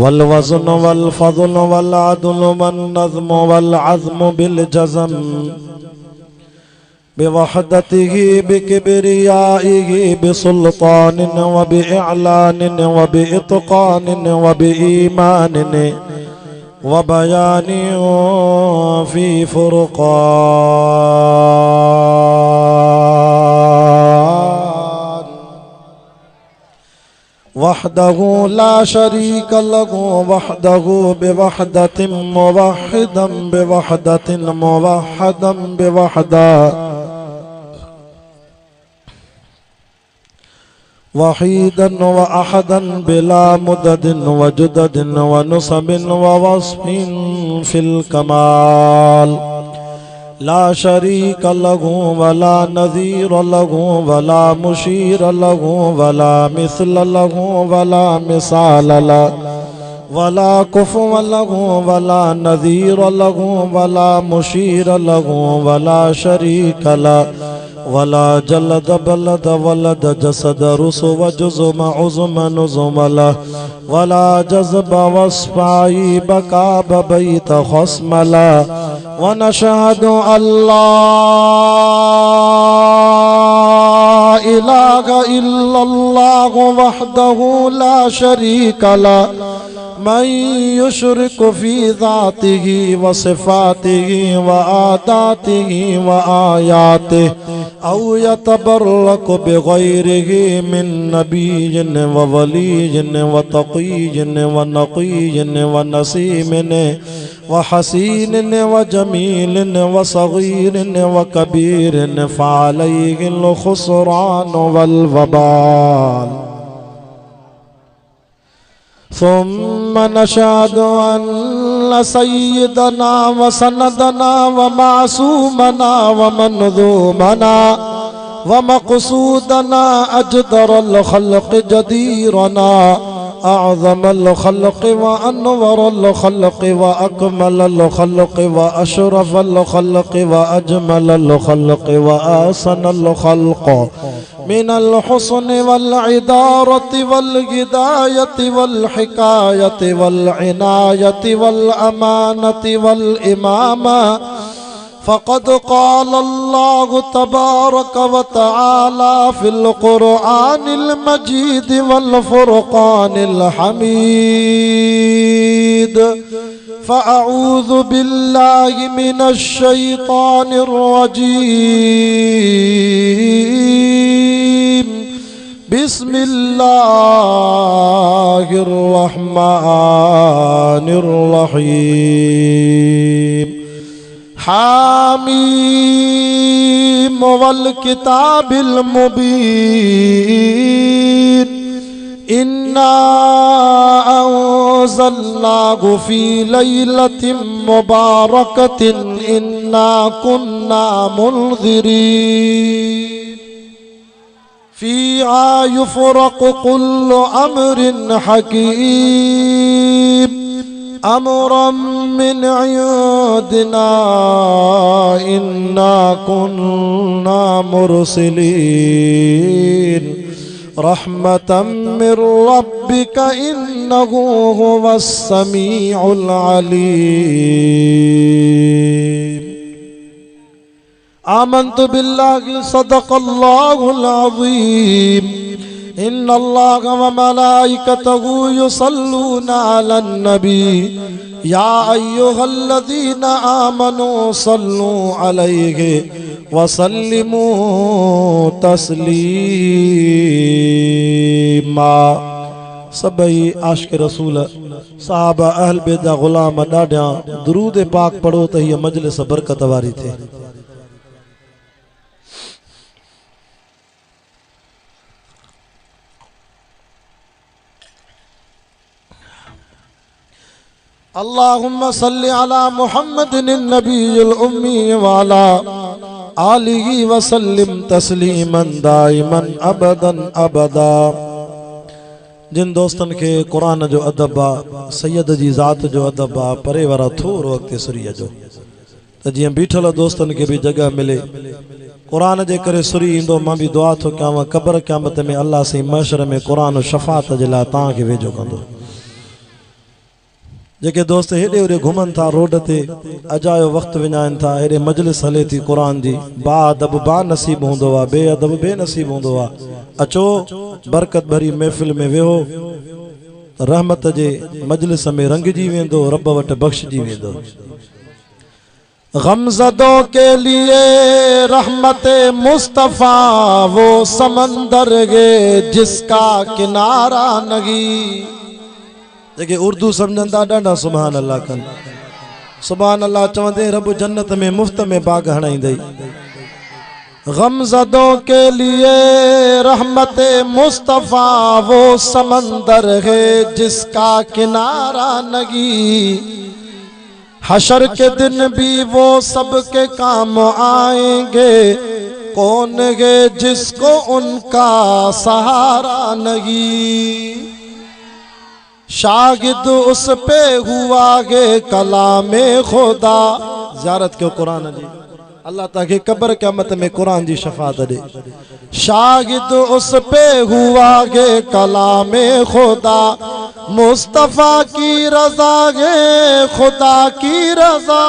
वल वज़्न वल फ़ज़्ल वल अदल वन नज़्म वल अज़्म बिल जज़म बिवहदतिही बिकिब्रियाइही बिसुल्तानिन व बिइअलानिन व बिइत्क़ानिन व बिईमानिन व बयानिन फी फुरक़ान वहदहु ला शरीक लहु वहदहु बिवहदतिन मुवहिदन बिवहदतिन मुवहदन बिवहदा वहीदन व अहदन बिला मुददिन व जुददिन व नुसबिन व वस्फिन फिल कमाल ला शरीक लहु वला नज़ीर लहु वला मुशीर लहु वला मिस्ल लहु वला मिसाल लहु वला कुफ़ुव लहु वला नज़ीर लहु वला मुशीर लहु वला शरीक लहु वला जलद बलद वलद जसद रुसव जुज़म उज़म नुज़म लहु वला जज़ब वस्फ़ाई बका बबैत ख़स्म लहु व नशहदु अल्ला इलाहा इल्लल्लाहु वहदहु ला शरीक लहु मन युशरिक फी ज़ातिही व सिफ़ातिही व आदातिही व आयातिही औ यतबर्रक बिग़ैरिही मिन नबिय्यिन व वलिय्यिन व तक़िय्यिन व नक़िय्यिन व नसीमिन व हसीनिन व जमीलिन व सग़ीरिन व कबीरिन फ़अलैहिल ख़ुस्रान वल वबाल सुम्म नशहदु अन्न सय्यदना व सनदना व मासूमना व मंज़ूमना व मक़सूदना अजदरल ख़ल्क़ जदीरना अअज़मल ख़ल्क़ व अनवरल ख़ल्क़ व अकमलल ख़ल्क़ व अशरफल ख़ल्क़ व अजमलल ख़ल्क़ व ahsanal ख़ल्क़ मिनल हुस्न वल इदारति वल हिदायति वल हिकायति वल इनायति वल अमानति वल इमामा फ़क़द क़ाल अल्लाहु तबारक व तआला फ़िल क़ुरआनिल मजीद वल फ़ुरक़ानिल हमीद फ़अऊज़ु बिल्लाहि मिनश शैतानिर रजीम बिस्मिल्लाहिर रहमानिर रहीम हामीम वल किताबिल मुबीन इन्ना अंज़लनाहु फी लैलतिन मुबारकतिन इन्ना कुन्ना मुनज़िरीन फ़ीहा युफ़रक़ु कुल्लु अम्रिन हकीम अमरम मिन इंदिना इन्ना कुन्ना मुरसिलीन रहमतम मिर रब्बिका इन्नहु हुवस समीउल अलीम आमन्तु बिल्लाहि सदक़ल्लाहुल अज़ीम इन्नल्लाहा व मलाइकतहु युसल्लूना अलन नबी या अय्युहल्लज़ीना आमनू सल्लू अलैहि व सल्लिमू तस्लीमा। सभई आशिक़ रसूल साहबा अहल बेदा ग़ुलाम ॾाढा दुरूद पाक पढ़ो त हीअ मजलिस बरकत वारी थिए। अल्लाहुम्मा सल्लि अला मुहम्मदिन नबील उम्मी व अला आलिहि व सल्लिम तस्लीमन दाइमन अबदन अबदा। जिन दोस्तन के कुरान जो अदब आ, सैयद जी ज़ात जो अदब आ, परे वारा थोरो अॻिते सुरीअ जो त जीअं बीठल दोस्तन के भी जगह मिले कुरान जे करे सुरी ईंदो। मां भी दुआ थो कयां क़ब्र क़यामत में अल्लाह से महशर में कुरान शफ़ाअत जे लाइ तव्हांखे वेझो कंदो। जेके दोस्त हेॾे होॾे घुमनि था रोड ते अजायो वक़्तु विञाइनि था, हेॾे मजलिस हले थी क़ुरान जी, बाअदब बा नसीब हूंदो आहे, बेअदब बेनसीब हूंदो आहे। अचो बरकत भरी महफ़िल में वेहो, रहमत जे मजलिस में रंगजी वेंदो, रब वटि बख़्शजी वेंदो। गमज़दों के लिए रहमत मुस्तफ़ा वो समंदर गे जिसका किनारा नहीं। जेके उर्दू सम्झनि था ॾाढा सुभान अल्लाह कनि, सुभान अल्लाह चवंदे रब जन्नत में मुफ्त में बाग हणाईंदई। गमज़दों के लिए रहमत मुस्तफ़ा वो समंदर है जिसका किनारा नहीं। हशर के दिन भी वो सबके काम आएंगे, कौन है जिसको उनका सहारा नहीं। शागिद उस पे हुआ गे कलामे खुदा। ज़ियारत क्यों कुरान जी, अल्लाह ताके कब्र क़यामत में कुरान जी शफात दे। शागिद उस पे हुआ गे कलामे खुदा, मुस्तफ़ा की रज़ा गे खुदा की रज़ा,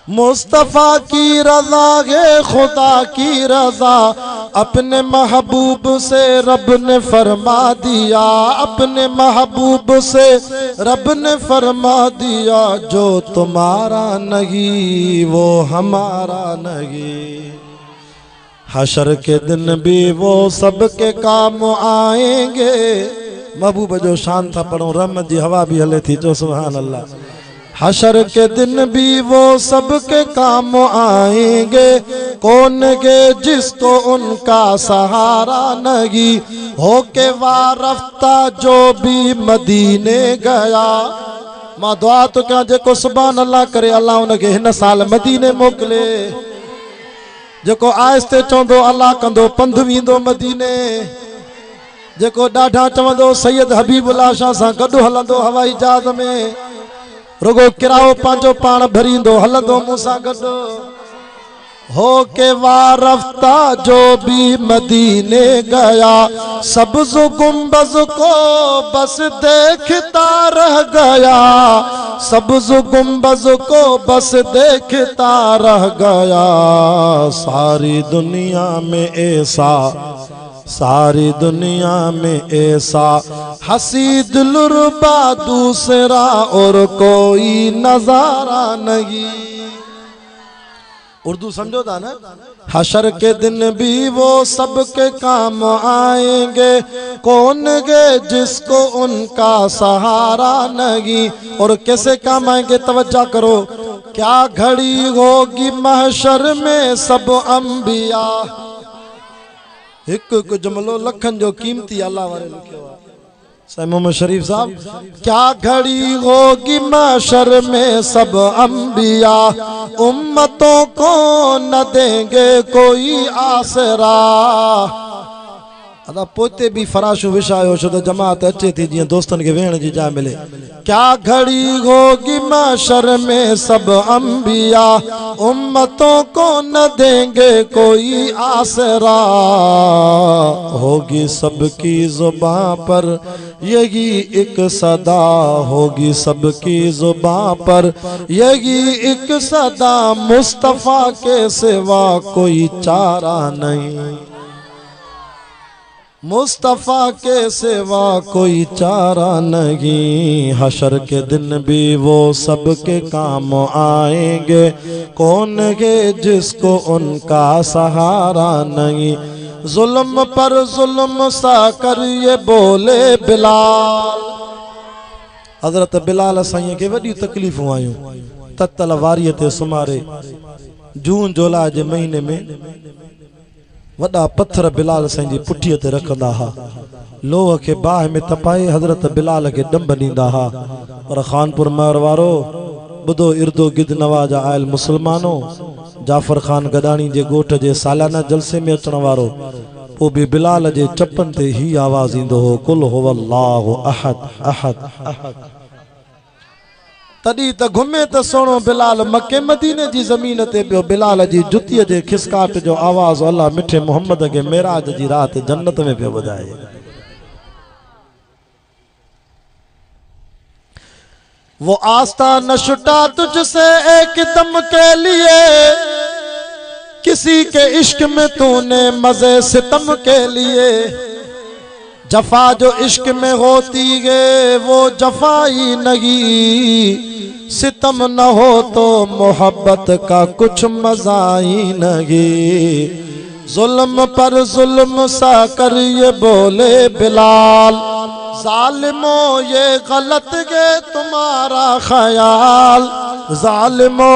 मुस्तफ़ा की रज़ा गे खुदा की रज़ा। अपने महबूब से रब ने फरमा दिया, अपने महबूब से रब ने फरमा दिया, जो तुम्हारा नहीं वो हमारा नहीं। हशर के दिन भी वो सबके काम आएंगे। महबूब जो शान था पढ़ो, रहमत जी हवा भी हले थी, जो सुभान अल्लाह। हशर के दिन भी वो सबके काम आएंगे, कौन गे जिसको उनका सहारा नहीं। होके वारफ्ता जो भी मदीने गया। मां दुआ तो क्या जेको सुभान अल्लाह करे, अल्लाह उनके हिन साल मदीने मोकले। जेको आहिस्ते चवंदो अल्लाह कंदो पंधु वींदो मदीने। जेको ॾाढा चवंदो सैयद हबीबुल्लाह शाह सां गॾु हलंदो हवाई जहाज़ में, रुगो किराओ पंहिंजो पाण भरींदो हलंदो मूंसां गॾु। हो के वारफ्ता जो भी मदीने गया, सब्ज़ गुंबज को बस देखता रह गया, सब्ज़ गुंबज को बस देखता रह गया। सारी दुनिया में ऐसा, सारी दुनिया में ऐसा हसी दिलरुबा दूसरा और कोई नजारा नहीं। उर्दू समझो था ना। हशर के दिन भी वो सबके काम आएंगे, कौन गे जिसको उनका सहारा नहीं। और कैसे काम आएंगे तवज्जो करो। क्या घड़ी होगी महशर में सब अंबिया। एक जुमलो लखन जो कीमती अल्लाह वाले लिखियो है साईं मोहम्मद शरीफ साहब। क्या घड़ी होगी महशर में सब अंबिया, उम्मतों को न देंगे कोई आसरा। अदा पोते भी फराशू विछायो छो तो जमात अचे थी जीअं दोस्तन के वेहण जी जाइ मिले। क्या घड़ी होगी महशर में सब अंबिया, उम्मतों को न देंगे कोई आसरा। होगी सबकी जुबां पर यही एक सदा, होगी सबकी जुबां पर यही एक सदा, मुस्तफ़ा के सिवा कोई चारा नहीं, मुस्तफ़ा के सिवा कोई चारा नहीं। हशर के दिन भी वो सबके काम आएंगे, कौन है जिसको उनका सहारा नहीं। जुल्म पर जुल्म सा कर ये बोले बिलाल। हजरत बिलाल साईं के वॾी तकलीफ़ूं आयूं। ततल वारीअ ते सुमारे जून जुलाई जे महीने में वॾा पत्थर बिलाल साईं जी पुठीअ ते रखंदा हा। लोह के बाह में तपाए हजरत बिलाल के डंब ॾींदा हा। पर खानपुर महर वारो ॿुधो इर्दो गिद नवाजा आयल मुसलमानों, जाफर खान गदानी जे गोठ जे सालाना जलसे में अचण वारो पोइ बि बिलाल जे चपन ते ही आवाज़ ईंदो हो, कुल हुवल्लाहु अहद अहद अहद। तॾहिं त घुमे त सोणो बिलाल मके मदीने जी ज़मीन ते पियो। बिलाल जी जुतीअ जे खिसकाट जो आवाज़ अल्लाह मिठे मोहम्मद के मेराज जी रात जन्नत में पियो ॿुधाए। वो आस्था न छुटा तुझसे एक दम के लिए, किसी के इश्क में तूने मजे सितम के लिए। जफा जो इश्क में होती है वो जफाई नहीं, सितम न हो तो मोहब्बत का कुछ मजा ही नहीं। जुल्म पर जुल्म सा कर ये बोले बिलाल, जालिमो ये गलत है तुम्हारा ख्याल, जालिमो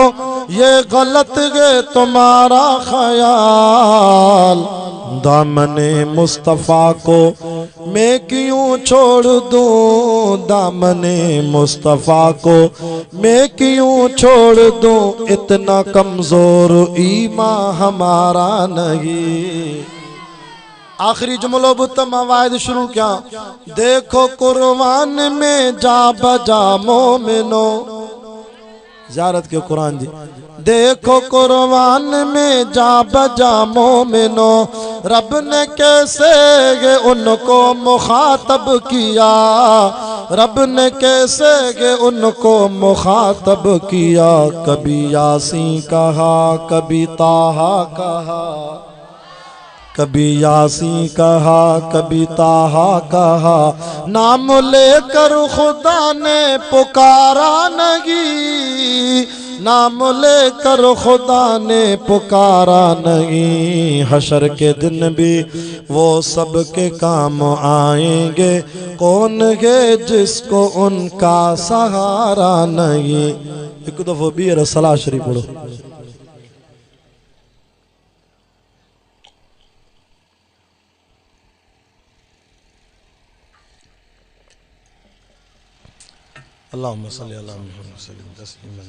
ये गलत है तुम्हारा ख्याल। दामने मुस्तफ़ा को मैं क्यों छोड़ दूं, दामने मुस्तफ़ा को मैं क्यों छोड़ दूं, इतना कमजोर ईमान हमारा नहीं। आखिरी जुमलो बुतमावायद शुरू क्या। देखो कुर्बान में जा बजा मोमिनो, ज़ियारत के कुरान जी। देखो कुर्बान में जा बजा मोमिनो, रब ने कैसे उनको मुखातब किया, रब ने कैसे उनको मुखातब किया। कभी यासीन कहा, कभी ताहा कहा, कभी यासीन कहा, कभी ताहा कहा। नाम लेकर खुदा ने पुकारा नहीं, नाम लेकर खुदा ने पुकारा नहीं। हशर के दिन भी वो सब के काम आएंगे, कौन है जिसको उनका सहारा नहीं। एक दफा भी सलाह शरीफ पढ़ो। अल्लाहुम्मा सल्ली अला मुहम्मद वसल्लम तस्लीमन।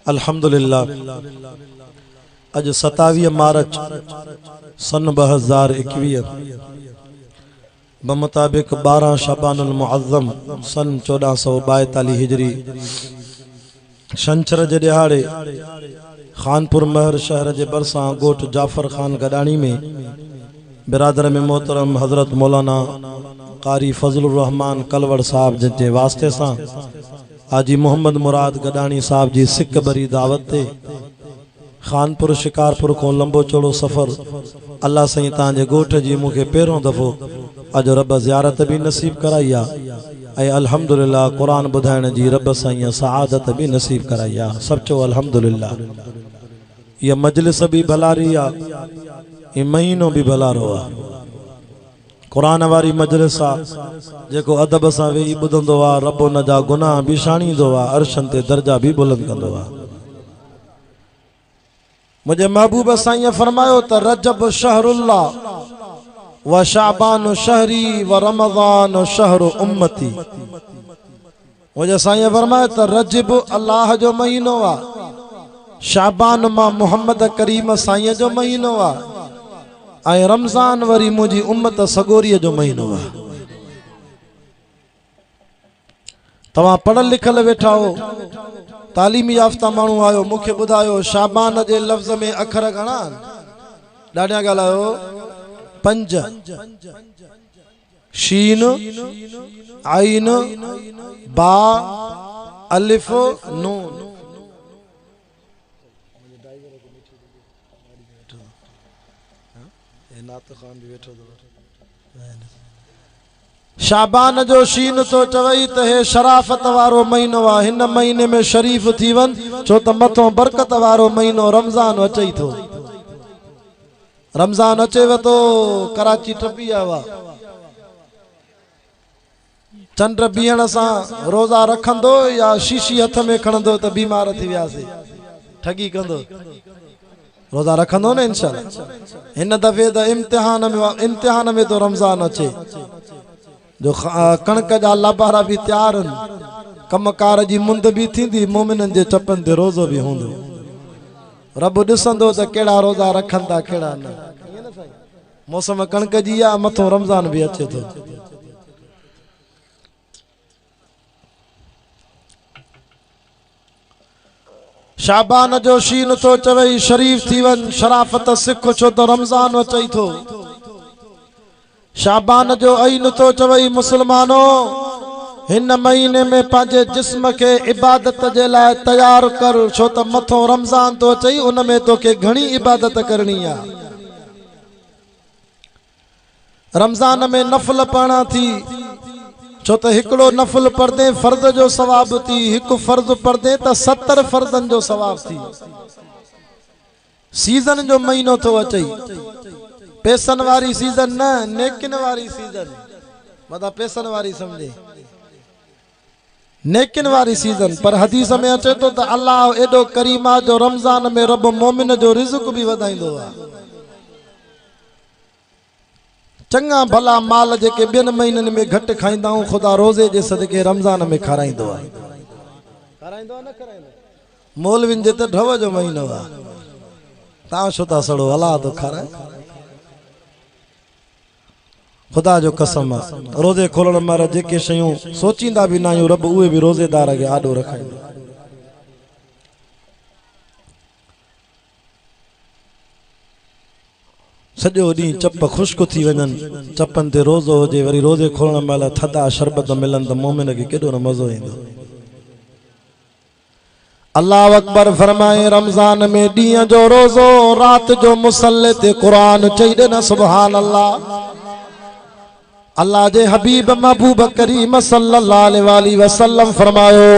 अल्हम्दुलिल्लाह अज 27 मार्च सन 2021 बमुताबिक 12 शबानुल मुअज़्ज़म सन 1442 हिजरी शंचर जे दिहाड़े खानपुर महर शहर जे बरसां गोठ जाफर खान गडानी में बिरादर में मोहतरम हजरत मौलाना कारी फजलुर रहमान कलवड़ साहब जे वास्ते सां हाजी मोहम्मद मुराद गडानी साहब जी सिक बरी दावत ते खानपुर शिकारपुर को लंबो चौड़ो सफ़र अल्लाह सही तांजे गोठ जी मुखे पहिरों दफ़ो अज रब ज़ियारत भी नसीब कराई आहे। अल्हम्दुलिल्लाह कुरान बुधाइण जी रब साईं सआदत भी नसीब कराई आहे। सब चो अल्हम्दुलिल्लाह। ये मजलिस भी भलारी आ, ये महीनो भी भलारो आ। कुरान वारी मजलिस आ जेको अदब सां वेही ॿुधंदो आ, रब उन जा गुनाह भी छाणींदो आ, अर्शन ते दर्जा भी बुलंद कंदो आ। मुझे महबूब साईं फरमायो त रजब शहरुल्लाह व शाबान शहरी व रमज़ान शहरु उम्मती। मुझे साईं फरमायो त रजब अल्लाह जो महीनो आ, शाबान मां मोहम्मद करीम साईं जो महीनो आ, ऐं रमज़ान वरी मुझी उम्मत सगोरीअ जो महीनो आ। तवां पढ़ल लिखल वेठा हो, तालीमी याफ्ता माण्हू आयो, मूंखे ॿुधायो शाबान जे लफ़्ज़ में अखर घणा? ॾाढा ॻाल्हायो। 5 शीन आइन बा अलिफ नून। शाबान जो शीन तो चवई त हे शराफत वारो महीनो आ, हिन महीने में शरीफ थी वन छो त मथों बरकत वारो महीनो रमज़ान अचई थो। रमज़ान अचेव तो कराची टपी आवा, चंड बीहण सां रोज़ा रखंदो या शीशी हथ में खणंदो त बीमार थी वियासीं, ठगी कंदो। रोज़ा रखंदो न इंशाअल्लाह। हिन दफ़े त इम्तिहान में तो रमज़ान अचे जो कणक जा लाबारा भी तैयार आहिनि, कमकार जी मुंद भी थींदी, मोमिननि जे चपनि ते रोज़ो भी हूंदो। रब ॾिसंदो त कहिड़ा रोज़ा रखनि था कहिड़ा न। मौसम कणक जी आहे, मथों रमज़ान भी अचे थो। शाबान जो शीन तो चवई शरीफ थी वन, शराफत सिख छो तो रमज़ान अचई थो। शाबान जो ऐन तो चवई मुसलमानो हिन महीने में पांजे जिस्म के इबादत जे लाए तैयार कर, छो त मथो रमजान तो अचई, उन में तोखे घणी इबादत करनी आ। रमजान में नफल पढ़ना थी, छो त हिकड़ो नफल पढ़दे फर्द जो सवाब थी, हिकु फर्ज पढ़दे त 70 फर्दन जो सवाब थी। सीजन जो महीनो तो अचई, पैसन वारी सीजन न, नेकिन वारी सीजन, मदा पैसन वारी समझे, नेकिन वारी सीजन। पर हदीस में अचे तो त अल्लाह एडो करीमा जो रमजान में रब मोमिन जो रिज़्क भी वधाइंदो आ। चंगा भला माल जेके ॿियनि महीननि में घटि खाईंदा आहियूं, ख़ुदा रोज़े जे सदके रमज़ान में खाराईंदो आहे। खाराईंदो आहे न खाराईंदो? मौलविन जे त ढव जो महीनो आहे, तव्हां छो था सड़ो? अलाह तो खाराए। ख़ुदा जो कसम आहे, रोज़े खोलण महिल जेके शयूं सोचींदा बि न आहियूं, रब उहे बि रोज़ेदार खे आॾो रखाईंदो। सॼो ॾींहुं चप ख़ुश्क थी वञनि, चपनि ते रोज़ो हुजे, वरी रोज़े खोलण महिल थधा शरबत मिलनि त मोमिन खे केॾो न मज़ो ईंदो। अल्लाह अकबर फरमाए, रमज़ान में ॾींहं जो रोज़ो, रात जो मुसल्ले ते क़ुरान चई ॾे न सुभान अल्लाह। अल्लाह जे हबीब महबूब करीम सल्लल्लाहु अलैहि वसल्लम फरमायो,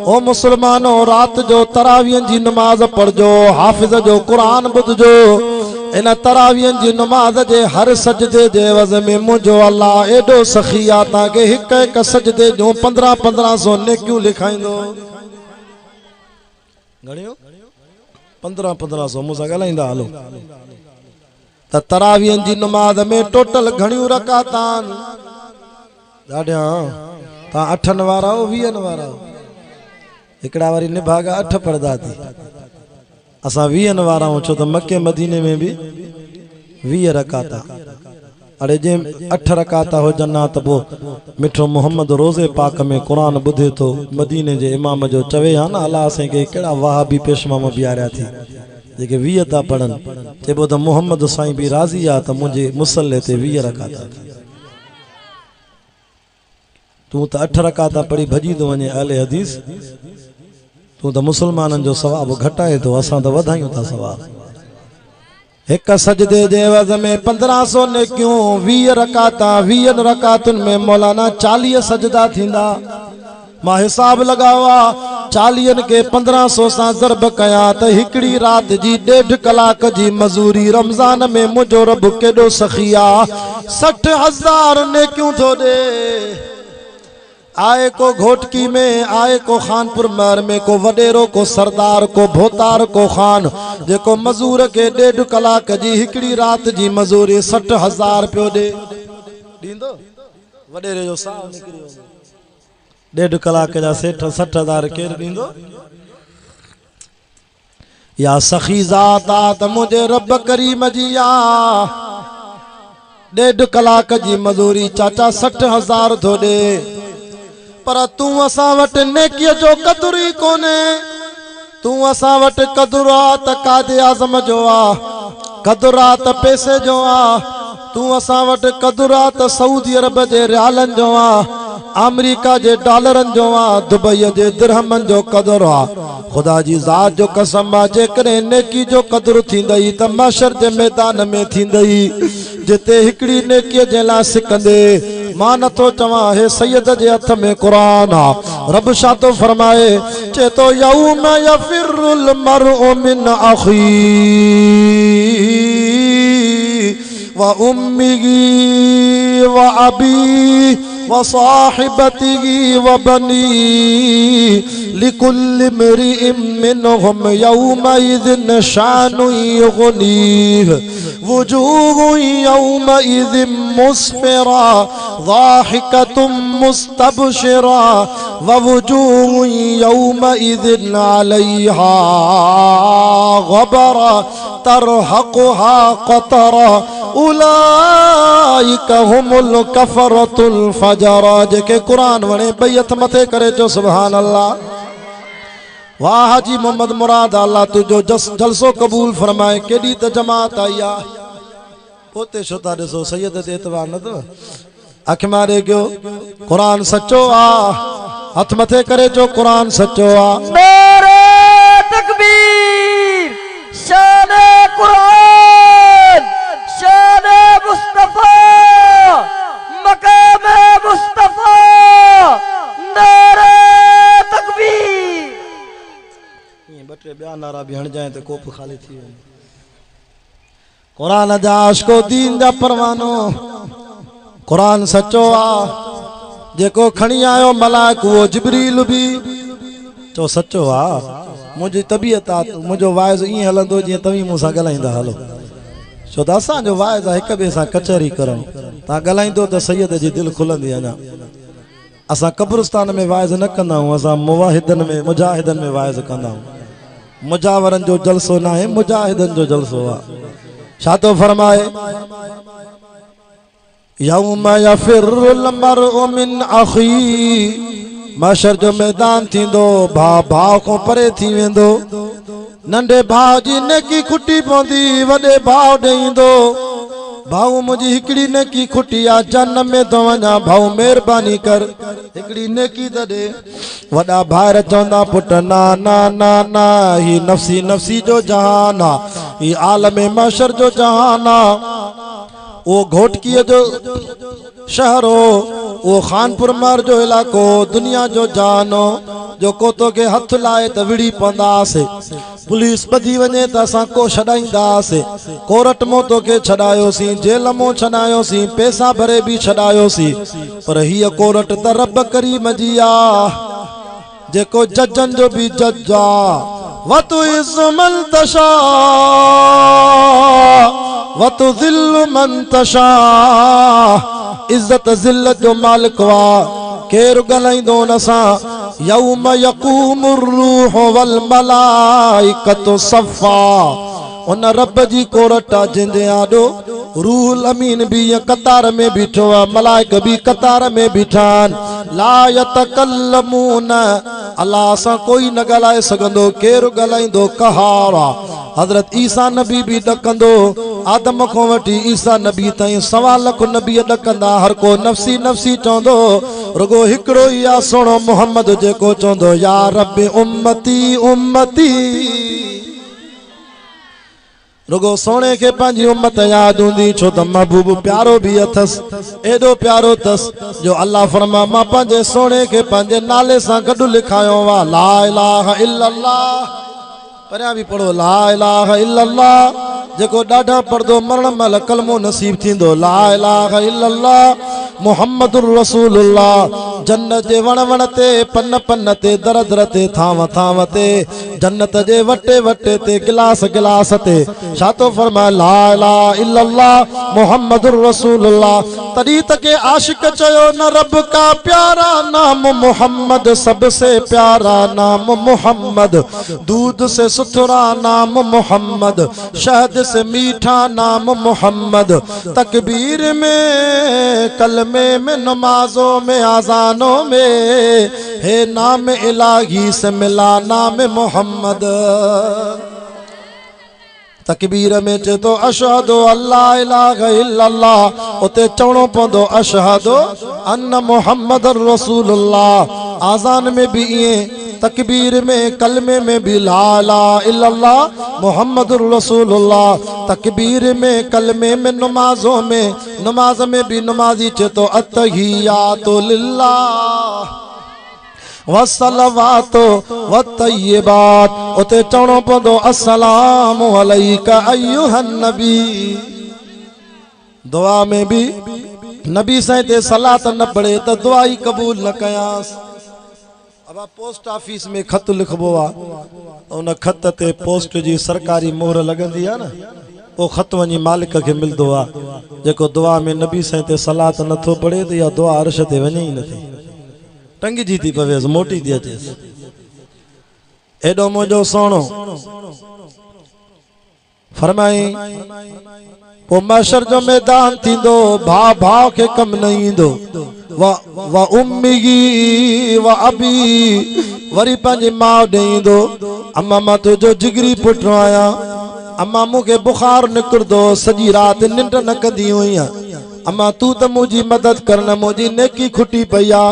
ओ मुसलमानो, रात जो तरावीह जी नमाज पढ़जो, हाफिज जो क़ुरान ॿुधजो। इन तरावीह जी नमाज जे हर सजदे जे एवज़ में मुंहिंजो अल्लाह एडो सखी आहे, तव्हांखे हिक हिक सजदे जो 1500 नेकियूं लिखाईंदो। घणियूं? 1500 मूंसां ॻाल्हाईंदा हलो। त तरावीह जी नमाज में टोटल घणियूं रकातान? ॾाढिया। तव्हां 8 वारा हो 20 वारा हो? हिकिड़ा वरी निभागा 8 पढ़दा थी, असां 20 वारा आहियूं, छो त मके मदीने में बि 20 रकाता। अड़े जे 8 रकाता हुजनि हा त पोइ मिठो मोहम्मद रोज़े पाक में क़ुरान ॿुधे थो, मदीने जे इमाम जो चवे हा न, अलाह असांखे कहिड़ा वहाबी पेशमाम बीहारिया थी जेके 20 था पढ़नि, चइबो त मोहम्मद साईं बि राज़ी आहे त मुंहिंजे मुसल्ले ते 20 रकाता। तूं त 8 रकाता पढ़ी भॼी थो वञे अहले हदीस, तूं त मुसलमाननि जो सवाब घटाए थो, असां त वधायूं था सवाब। हिक सजदे जे एवज़ में 1500 नेकियूं, 20 रकाता, 20 रकातुनि में मौलाना 40 सजदा थींदा। मां हिसाब लगावा, 40 के 1500 सां ज़रब कया त हिकड़ी रात जी 1.5 कलाक जी मजूरी रमज़ान में मुंहिंजो रब केॾो सखी आहे, 60,000 नेकियूं थो ॾे। आए को घोटकी में, आए को खानपुर महर में, को वडेरो, को सरदार, को भोतार, को खान, जेको मजूर के 1.5 कलाक जी हिकड़ी रात जी मजूरी 60,000 पियो ॾे। ॾींदो? वडेरे जो साह निकिरी वञे, 1.5 कलाक जा 60,000 केरु ॾींदो? या सखी ज़ात आ त मुंहिंजे रब करीम जी आ। 1.5 कलाक जी मजूरी चाचा 60,000 थो ॾे, पर तूं असां वटि नेकीअ जो क़दुरु ई कोन्हे। तूं असां वटि क़दुरु आ त कादे आज़म जो आ, क़दुरु आ त पैसे जो आ, तूं असां वटि क़दुरु आ त सऊदी अरब जे रियालनि जो आ, अमेरिका जे डॉलरनि जो आ, दुबई जे दिरहमनि जो क़दुरु आ। ख़ुदा जी ज़ात जो कसम आ, जेकॾहिं नेकी जो क़दुरु थींदई त महशर जे मैदान में थींदई, जिते हिकड़ी नेकीअ जे लाइ सिकंदे। मां नथो चवां, हे सैयद जे हथ में क़ुरान आ। रब छा थो फरमाए, चए तो यौम यफिरुल मरउ मिन अखी व उम्मिही व अबी व साहिबतिही व बनी लिकुल्लि इम्रिइन मिनहुम यौमइज़िन शानुन युग़नीह वुजूहुन यौमइज़िन मुस्फिरा ज़ाहिकतुन मुस्तबशिरा व वुजूहुन यौमइज़िन अलैहा ग़बरा तरहक़ुहा क़तरा उलाइका हुमुल कफ़रतुल फजरा। जेके कुरान वणे ॿई हथ मथे करे चो सुभान अल्लाह। वाह हाजी मोहम्मद मुराद, अल्लाह तुझो जलसो कबूल फरमाए। केॾी त जमात आई आहे, पोते छो था ॾिसो, सैयद ते एतबार न अथव। अख मारे क्यों कुरान सच्चो आ हथ मथे करे जो कुरान सच्चो आ नारे तकबीर शान कुरान शान मुस्तफा मकाम मुस्तफा नारे तकबीर ये बटे ॿिया नारा भी हण जाए तो कोप खाली थी वञे कुरान जा आशिको दीन जा परवानो कुरान सच्चो आ जेको खणी आयो मलाइक वो जिब्रील भी चो सच्चो आ मुझी तबीयत आ मुझो वाइज ई हलंदो जे तवी मूंसा गलाइंदा हलो छो त असां जो वाइज आ हिक बे सां कचहरी करूं ता गलाइंदो त सैयद जी दिल खुलंदी अञा असां कब्रिस्तान में वाइज न कंदा आहियूं असां मुवाहिदन में मुजाहिदन में वाइज कंदा आहियूं मुजावरन जो जलसो ना है मुजाहिदन जो जलसो आ छा तो फरमाए यौम यफिरुल मरउ मिन अखी मशर जो मैदान थींदो भाउ भाउ को परे थी वेंदो नंढे भाउ जी नेकी खुटी पवंदी वॾे भाउ ॾेईंदो भाऊ मुझी हिकड़ी नेकी खुटी आ जन्म में तो वञा भाऊ मेहरबानी कर हिकड़ी नेकी त ॾे वॾा भाइर चवंदा पुट ना ना ना ना ही नफ़्सी नफ़्सी जो जहान आ ही आलम महशर जो जहान आ वो घोटकीअ जो शहर हो वो खानपुर मर जो इलाको दुनिया जो जान हो जो को तो के हथ लाए त विड़ी पवंदासीं पुलिस ॿधी वञे त असां को छॾाईंदासीं कोर्ट मो तो के छॾायोसीं जेल मो छॾायोसीं पैसा भरे भी छॾायोसीं पर हीअ कोर्ट त रब करीम जी आ जेको जजन जो भी जज आ वतु इज़्ज़ु मन तशा वतु ज़िल्लु मन तशा इज्जत ज़िल्लत जो मालिक वा केर गलाइंदो न सां यौम यक़ूमुर रूह वल मलाइकतु सफ़ा उन रब जी कोरट जिंदे आडो रूहुल अमीन भी कतार में बीठो है मलाइक भी कतार में बीठान ला यतकल्लमून अल्लाह सा कोई न गलाए सगंदो केर गलाइंदो कहारा हजरत ईसा नबी भी डकंदो आदम को वठी ईसा नबी ताईं 1.25 लाख नबी डकंदा हर को नफ़्सी नफ़्सी चवंदो रुगो हिकड़ो ई आ सोणो मोहम्मद जेको चवंदो या रब उम्मती उम्मती रुगो सोने के पंहिंजी उम्मत याद हूंदी छो त महबूब प्यारो भी अथस एडो प्यारो तस जो अल्लाह फरमा मां पंहिंजे सोने के पंहिंजे नाले सां गॾु लिखायो वा ला इलाहा इल्लल्लाह परियां भी पढ़ो ला इलाहा इल्लल्लाह जेको ॾाढा पढ़दो मरण महिल कलमो नसीब थींदो ला इलाहा इल्लल्लाह मुहम्मदुर रसूलुल्लाह जन्नत जे वण वण ते पन पन ते दर दर ते थाव थाव ते जन्नत जे वटे वटे ते गिलास गिलास ते छा तो फरमाए ला इलाहा इल्लल्लाह मुहम्मदुर रसूलुल्लाह तॾहिं त के आशिक चयो न रब का प्यारा नाम मोहम्मद सबसे प्यारा नाम मोहम्मद दूध से सुथरा नाम मोहम्मद शहद से मीठा नाम मोहम्मद तकबीर में कलमे में नमाजों में आजानों में हे नाम इलाही से मिला नाम मोहम्मद तकबीर में चे तो अशहदु अल्ला इलाहा इल्लल्लाह उते चवणो पवंदो अशहदु अन्न मुहम्मदुर रसूलुल्लाह आजान में भी इए तकबीर में कलमे में भी ला इलाहा इल्लल्लाह मुहम्मदुर रसूलुल्लाह तकबीर में कलमे में नमाजों में नमाज में भी नमाजी चे तो अत्तहियातु लिल्लाह वसलवातो वतय्यिबात उते चवणो पवंदो अस्सलामु अलैका अय्युहन नबी दुआ में भी नबी साईं ते सलात न पढ़े त दुआ ही कबूल न कयांस अब पोस्ट ऑफिस में खत लिखबो आ उन खत ते पोस्ट जी सरकारी मोहर लगंदी आ न ओ खत वनी मालिक के मिलदो आ जेको दुआ में नबी साईं ते सलात नथो पढ़े त या दुआ अर्श ते वने ही नथी टंगी जी थी पवेस मोटी थी अचेस एडो मुझो सोनो फरमाई पो महशर जो मैदान थींदो भाउ भाउ के कम न ईंदो व उम्मी व अबी वरी पंहिंजी माउ ॾेईंदो अम्मा मां तुंहिंजो जिगरी पुट आहियां अम्मा मूंखे बुखार निकिरंदो सॼी राति निंड न कंदी हुई अम्मा तू तो मुझी मदद करना मुझी नेकी खुटी पया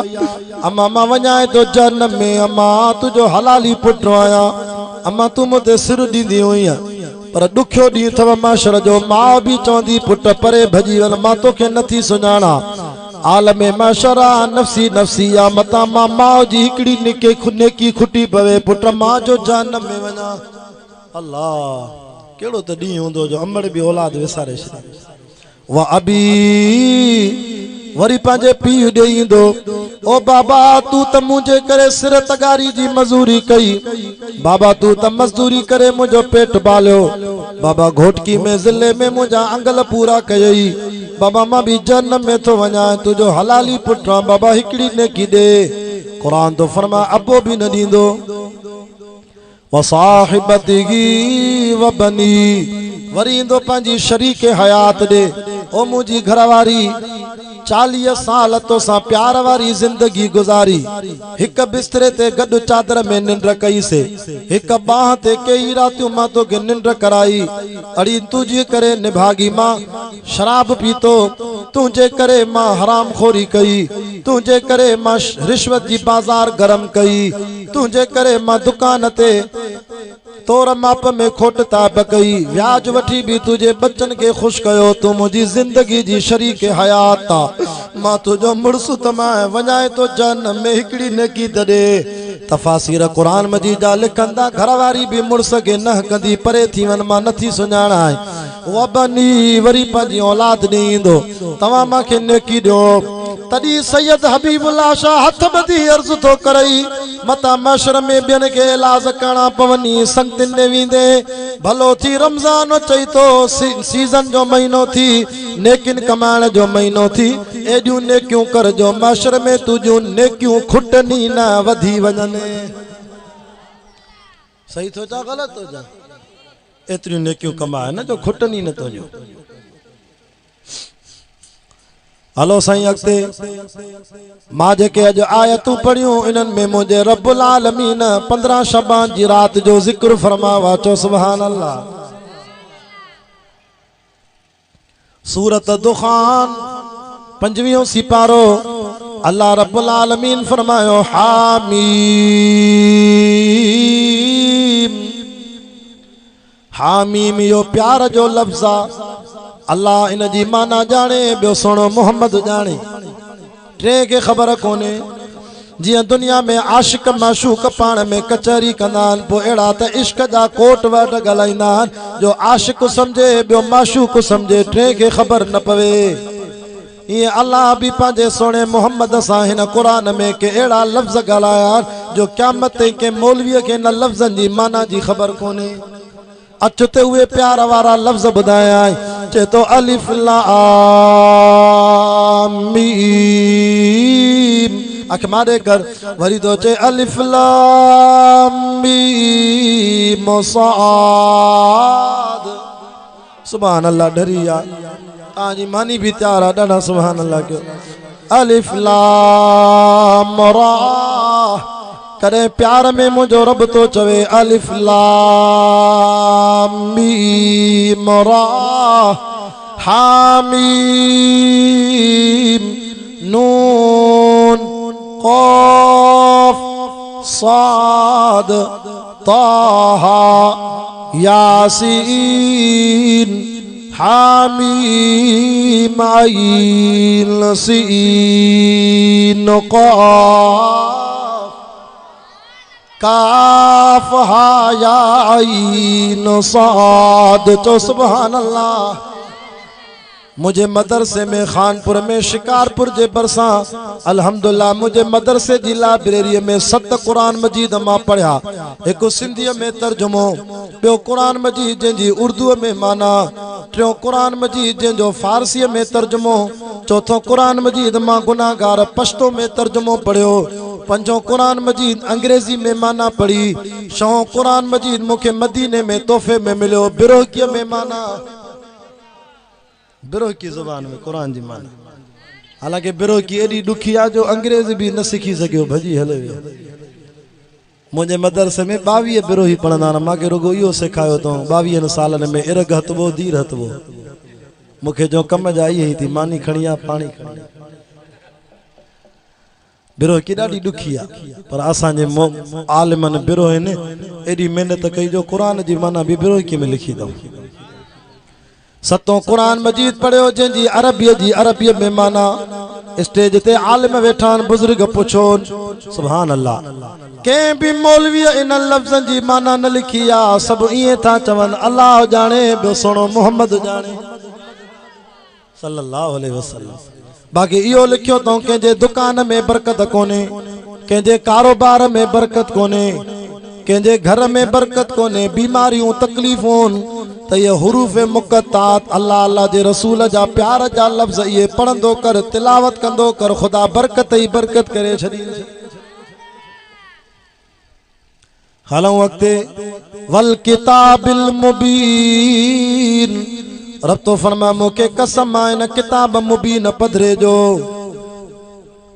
अम्मा मां वञाए तो जन्नत में अम्मा तुझो हलाली पुट आया अम्मा तू मुझे सिर ॾींदी हुई पर दुखियो ॾींहुं अथव माशर जो मां बि चवंदी पुट परे भॼी वञ मां तोखे नथी सुञाणा आलमे माशरा नफ़्सी नफ़्सी या मता मां माउ जी हिकिड़ी नेकी खुटी पवे पुट मां जो जन्नत में वञा अल्लाह केड़ो त ॾींहुं हूंदो जो अमड़ बि औलाद विसारे छॾे वा अबी वरी पंहिंजे पीउ ॾे ईंदो ओ बाबा तू त मुंहिंजे करे सिर तगारी जी मज़ूरी कई बाबा तू त मज़दूरी करे मुंहिंजो पेट पालियो बाबा घोटकी में ज़िले में मुंहिंजा अंगल पूरा कयई बाबा मां बि जन्नत में थो वञा तुंहिंजो हलाली पुट आहे बाबा हिकिड़ी नेकी ॾे क़ुरान तो फरमा अबो बि न ॾींदो वसाहिबतिही व बनी वरी ईंदो पंहिंजी शरीक हयात ॾे ओ मुंहिंजी घरवारी 40 साल तो सा प्यार वारी जिंदगी गुजारी हिक बिस्तरे ते गॾु चादर में निंड कई से हिक बाह ते कई रातियूं मां तोखे निंड कराई अड़ी तुझे करे निभागी मां शराब पीतो तुझे करे मां हराम खोरी कई तुझे करे मां रिश्वत जी बाजार गरम कई तुझे करे मां दुकान ते तोर माप में खोट ताब कई व्याज वठी भी तुझे बच्चन के खुश कयो तू मुझी जिंदगी जी शरीक हयात मां तुझो मुड़सु तमाए वञाए तो जन में हिकड़ी नेकी तडे तफासीर कुरान मजीद जा लिखंदा घरवारी भी मुड़स के न कंदी परे थी वन मां नथी सुञाणा व बनी वरी पंहिंजी औलाद ॾे ईंदो तव्हां मांखे नेकी ॾियो तॾहिं सैयद हबीबुल्लाह शाह हथ ॿधी अर्ज़ थो करई मता मशर में ॿियनि खे इलाज करणा पवनी संगतिन ॾे वेंदे भलो थी रमज़ान चई तो सीज़न जो महीनो थी नेकिन कमाइण जो महीनो थी एॾियूं नेकियूं कर जो मशर में तुझियूं नेकियूं खुटनी न वधी वञनि सही थो जा ग़लति थो जा एतिरियूं नेकियूं कमाए न जो खुटनी न तुझियूं हलो साईं अॻिते मां जेके अॼु आयतूं पढ़ियूं इन्हनि में मुंहिंजे रब्बुल आलमीन 15 शबान जी रात जो ज़िक्र फरमावा चो सुभान अल्लाह सूरत दुखान 5वीं सिपारो अल्लाह रब्बुल आलमीन फरमायो हामीम यो प्यार जो लफ्ज़ अल्लाह इन जी माना जाने बियो सोनो मोहम्मद जाने टे के खबर कोने जियां दुनिया में आशिक माशूक पाण में कचहरी कंदा आहिनि पोइ अहिड़ा त इश्क जा कोट वट ॻाल्हाईंदा आहिनि जो आशिक सम्झे ॿियो माशूक सम्झे टे खे ख़बर न पवे ये अल्लाह भी पंहिंजे सोने मोहम्मद सां हिन क़ुरान में के अहिड़ा लफ़्ज़ ॻाल्हाया जो क़यामत ताईं के मौलवीअ खे न लफ़्ज़नि जी माना जी ख़बर कोन्हे अच ते उहे प्यार वारा लफ़्ज़ ॿुधाया चे तो अलिफ लाम मीम अख मारे कर वरी तो चे अलिफ लाम मीम साद सुभान अल्लाह डरिया ताजी मानी भी तैयार है डाढा सुभान अल्लाह क्यों अलिफ लाम रा करे प्यार में मुझो रब तो चवे अलिफ लाम मीम रा हामीम नून क़ाफ साद ताहा यासीन हामीम आइन सीन क़ाफ काफ हा या आइन साद तो सुभान अल्लाह मुझे मदरसे में खानपुर में शिकारपुर जे बरसा अल्हम्दुलिल्लाह मुझे मदरसे जी लाइब्रेरी में 7 कुरान मजीद मां पढ़िया एक सिंधी में तर्जुमो बो कुरान मजीद जी उर्दू में माना टियों कुरान मजीद जो फारसी में तर्जुमो चौथो कुरान मजीद मां गुनाहगार पश्तो में तर्जुमो पढ़ियो पंजो कुरान मजीद अंग्रेजी में माना पढ़ी शो कुरान मजीद मुखे मदीने में तोहफे में मिलो बिरोकी में माना बिरोह की जुबान में कुरान जी माना हालांकि बिरोह की एडी दुखिया जो अंग्रेजी भी न सीखी सको भजी हले मुझे मदरसे में 22 बिरोही पढ़ंदा न माके रुगो इहो सिखायो तो 22 सालन में इरग हतबो दीर हतबो मूंखे जो कम जा आई थी मानी खणी आ पानी खणी बिरो की ॾाढी ॾुखी आहे पर असांजे आलिमनि बिरो आहिनि एॾी महिनत कई जो क़ुर जी माना बि बिरोकी में लिखी अथऊं सतो क़ुर मजीद पढ़ियो जंहिंजी अरबीअ में माना स्टेज ते आलिम वेठा आहिनि बुज़ुर्ग पुछो सुभान अल्लाह कंहिं बि मौलवीअ इन लफ़्ज़नि जी माना न लिखी आहे सभु ईअं था चवनि अल्लाह ॼाणे ॿियो सुहिणो मोहम्मद ॼाणे सल्लल्लाहु अलैहि वसल्लम बाक़ी इहो लिखियो अथऊं कंहिंजे दुकान में बरकत कोन्हे कंहिंजे कारोबार में बरकत कोन्हे कंहिंजे घर में बरकत कोन्हे बीमारियूं तकलीफ़ूं त इहे हुरूफ़ मुक़त्तात अल्लाह अल्लाह जे रसूल जा प्यार जा लफ़्ज़ इहे पढ़ंदो कर तिलावत कंदो कर ख़ुदा बरकत ई बरकत करे छॾींदे हलूं अॻिते वल किताबिल मुबीन रब तो फरमा मूंखे कसम आहे न किताब मुबीन पधरे जो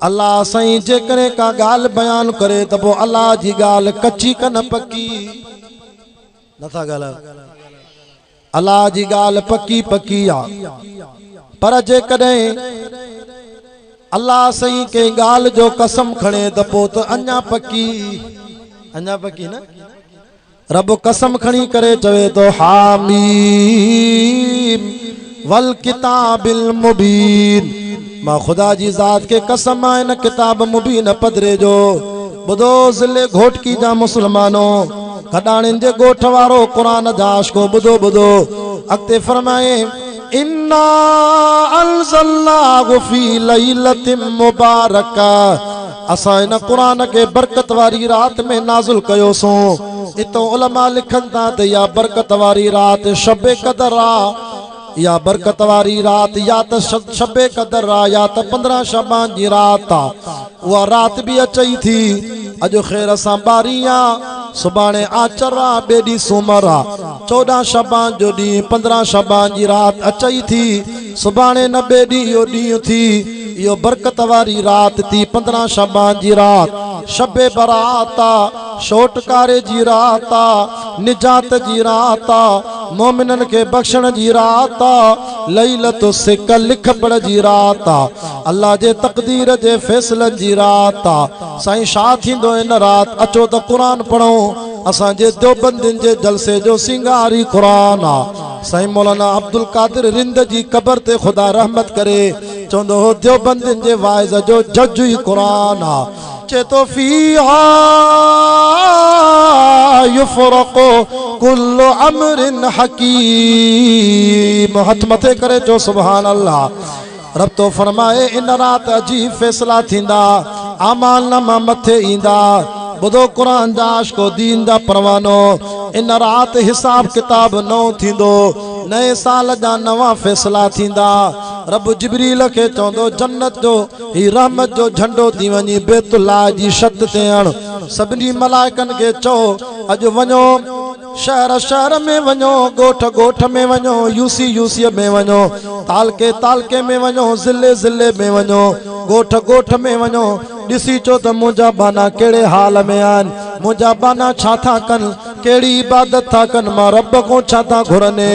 अल्लाह साईं जेकॾहिं का ॻाल्हि बयान करे त पोइ अल्लाह जी ॻाल्हि कची कन पकी नथा ॻाल्हायो अल्लाह जी ॻाल्हि पकी पकी आहे पर जेकॾहिं अल्लाह साईं कंहिं ॻाल्हि जो कसम खणे त पोइ त अञा पकी न रब कसम खणी करे चवे तो हामीम वल किताबिल मुबीन मां खुदा जी ज़ात के कसम आहे न किताब मुबीन पधरे जो बुधो ज़िले घोटकी जा मुसलमानो खडाणिन जे गोठ वारो क़ुरान जा आशिको बुधो बुधो अॻिते फरमाए इन्ना अंज़लनाहु फी लैलतिन मुबारका असां इन क़ुरान के बरकत वारी रात में नाज़िल कयोसूं इतो उलमा लिखन था त या बरकत वारी रात शबे कदर आ या बरकत वारी रात या त शबे कदर आ या त 15 शबान जी रात आ उहा रात भी अचई थी अॼु ख़ैर सां 12 आ सुभाणे आचर आ बेडी सूमर आ 14 शबान जो ॾींहुं 15 शबान जी रात अचई थी सुभाणे न बेडी इहो ॾींहुं थी इहो बरकत वारी रात थी 15 शबान जी रात शबे बरात आ छोटकारे जी रात आ निजात जी रात आ मोमिनन के बख्शण जी रात आ लैलत सिक लिख पढ़ जी रात आ अल्लाह जे तकदीर जे फैसलन जी रात आ साईं छा थींदो इन रात अचो त क़ुरान पढ़ो असां जे देवबंदिन जे जलसे जो सिंगारी क़ुरान आ साईं मौलाना अब्दुल कादिर रिंद जी कब्र ते खुदा रहमत करे चवंदो हो देवबंदिन जे वाइज़ जो जज ही क़ुरान आ चेतो फीहा युफरक़ु कुल्लु अमरिन हकीम हथ मथे करे जो सुभान अल्लाह रब तो फरमाए इन रात अजीब फैसला थींदा आमाल नामा मथे ईंदा बुधो क़ुरान जा आशिको दीन जा परवानो इन रात हिसाब किताब नओ थींदो नए साल जा नवा फैसला थींदा रब जिब्रील के चवंदो जन्नत जो ही रहमत जो झंडो थी वञी बैतुल्लाह जी छत ते हण सभिनी मलाइकन के चओ अॼु वञो शहर शहर में वञो गोठ गोठ में वञो यूसी में वञो तालके में वञो ज़िले में वञो गोठ गोठ में वञो ॾिसी चो त मुंहिंजा बाना कहिड़े हाल में आहिनि मुंहिंजा बाना छा था कनि कहिड़ी इबादत था कनि मां रब को छा था घुरनि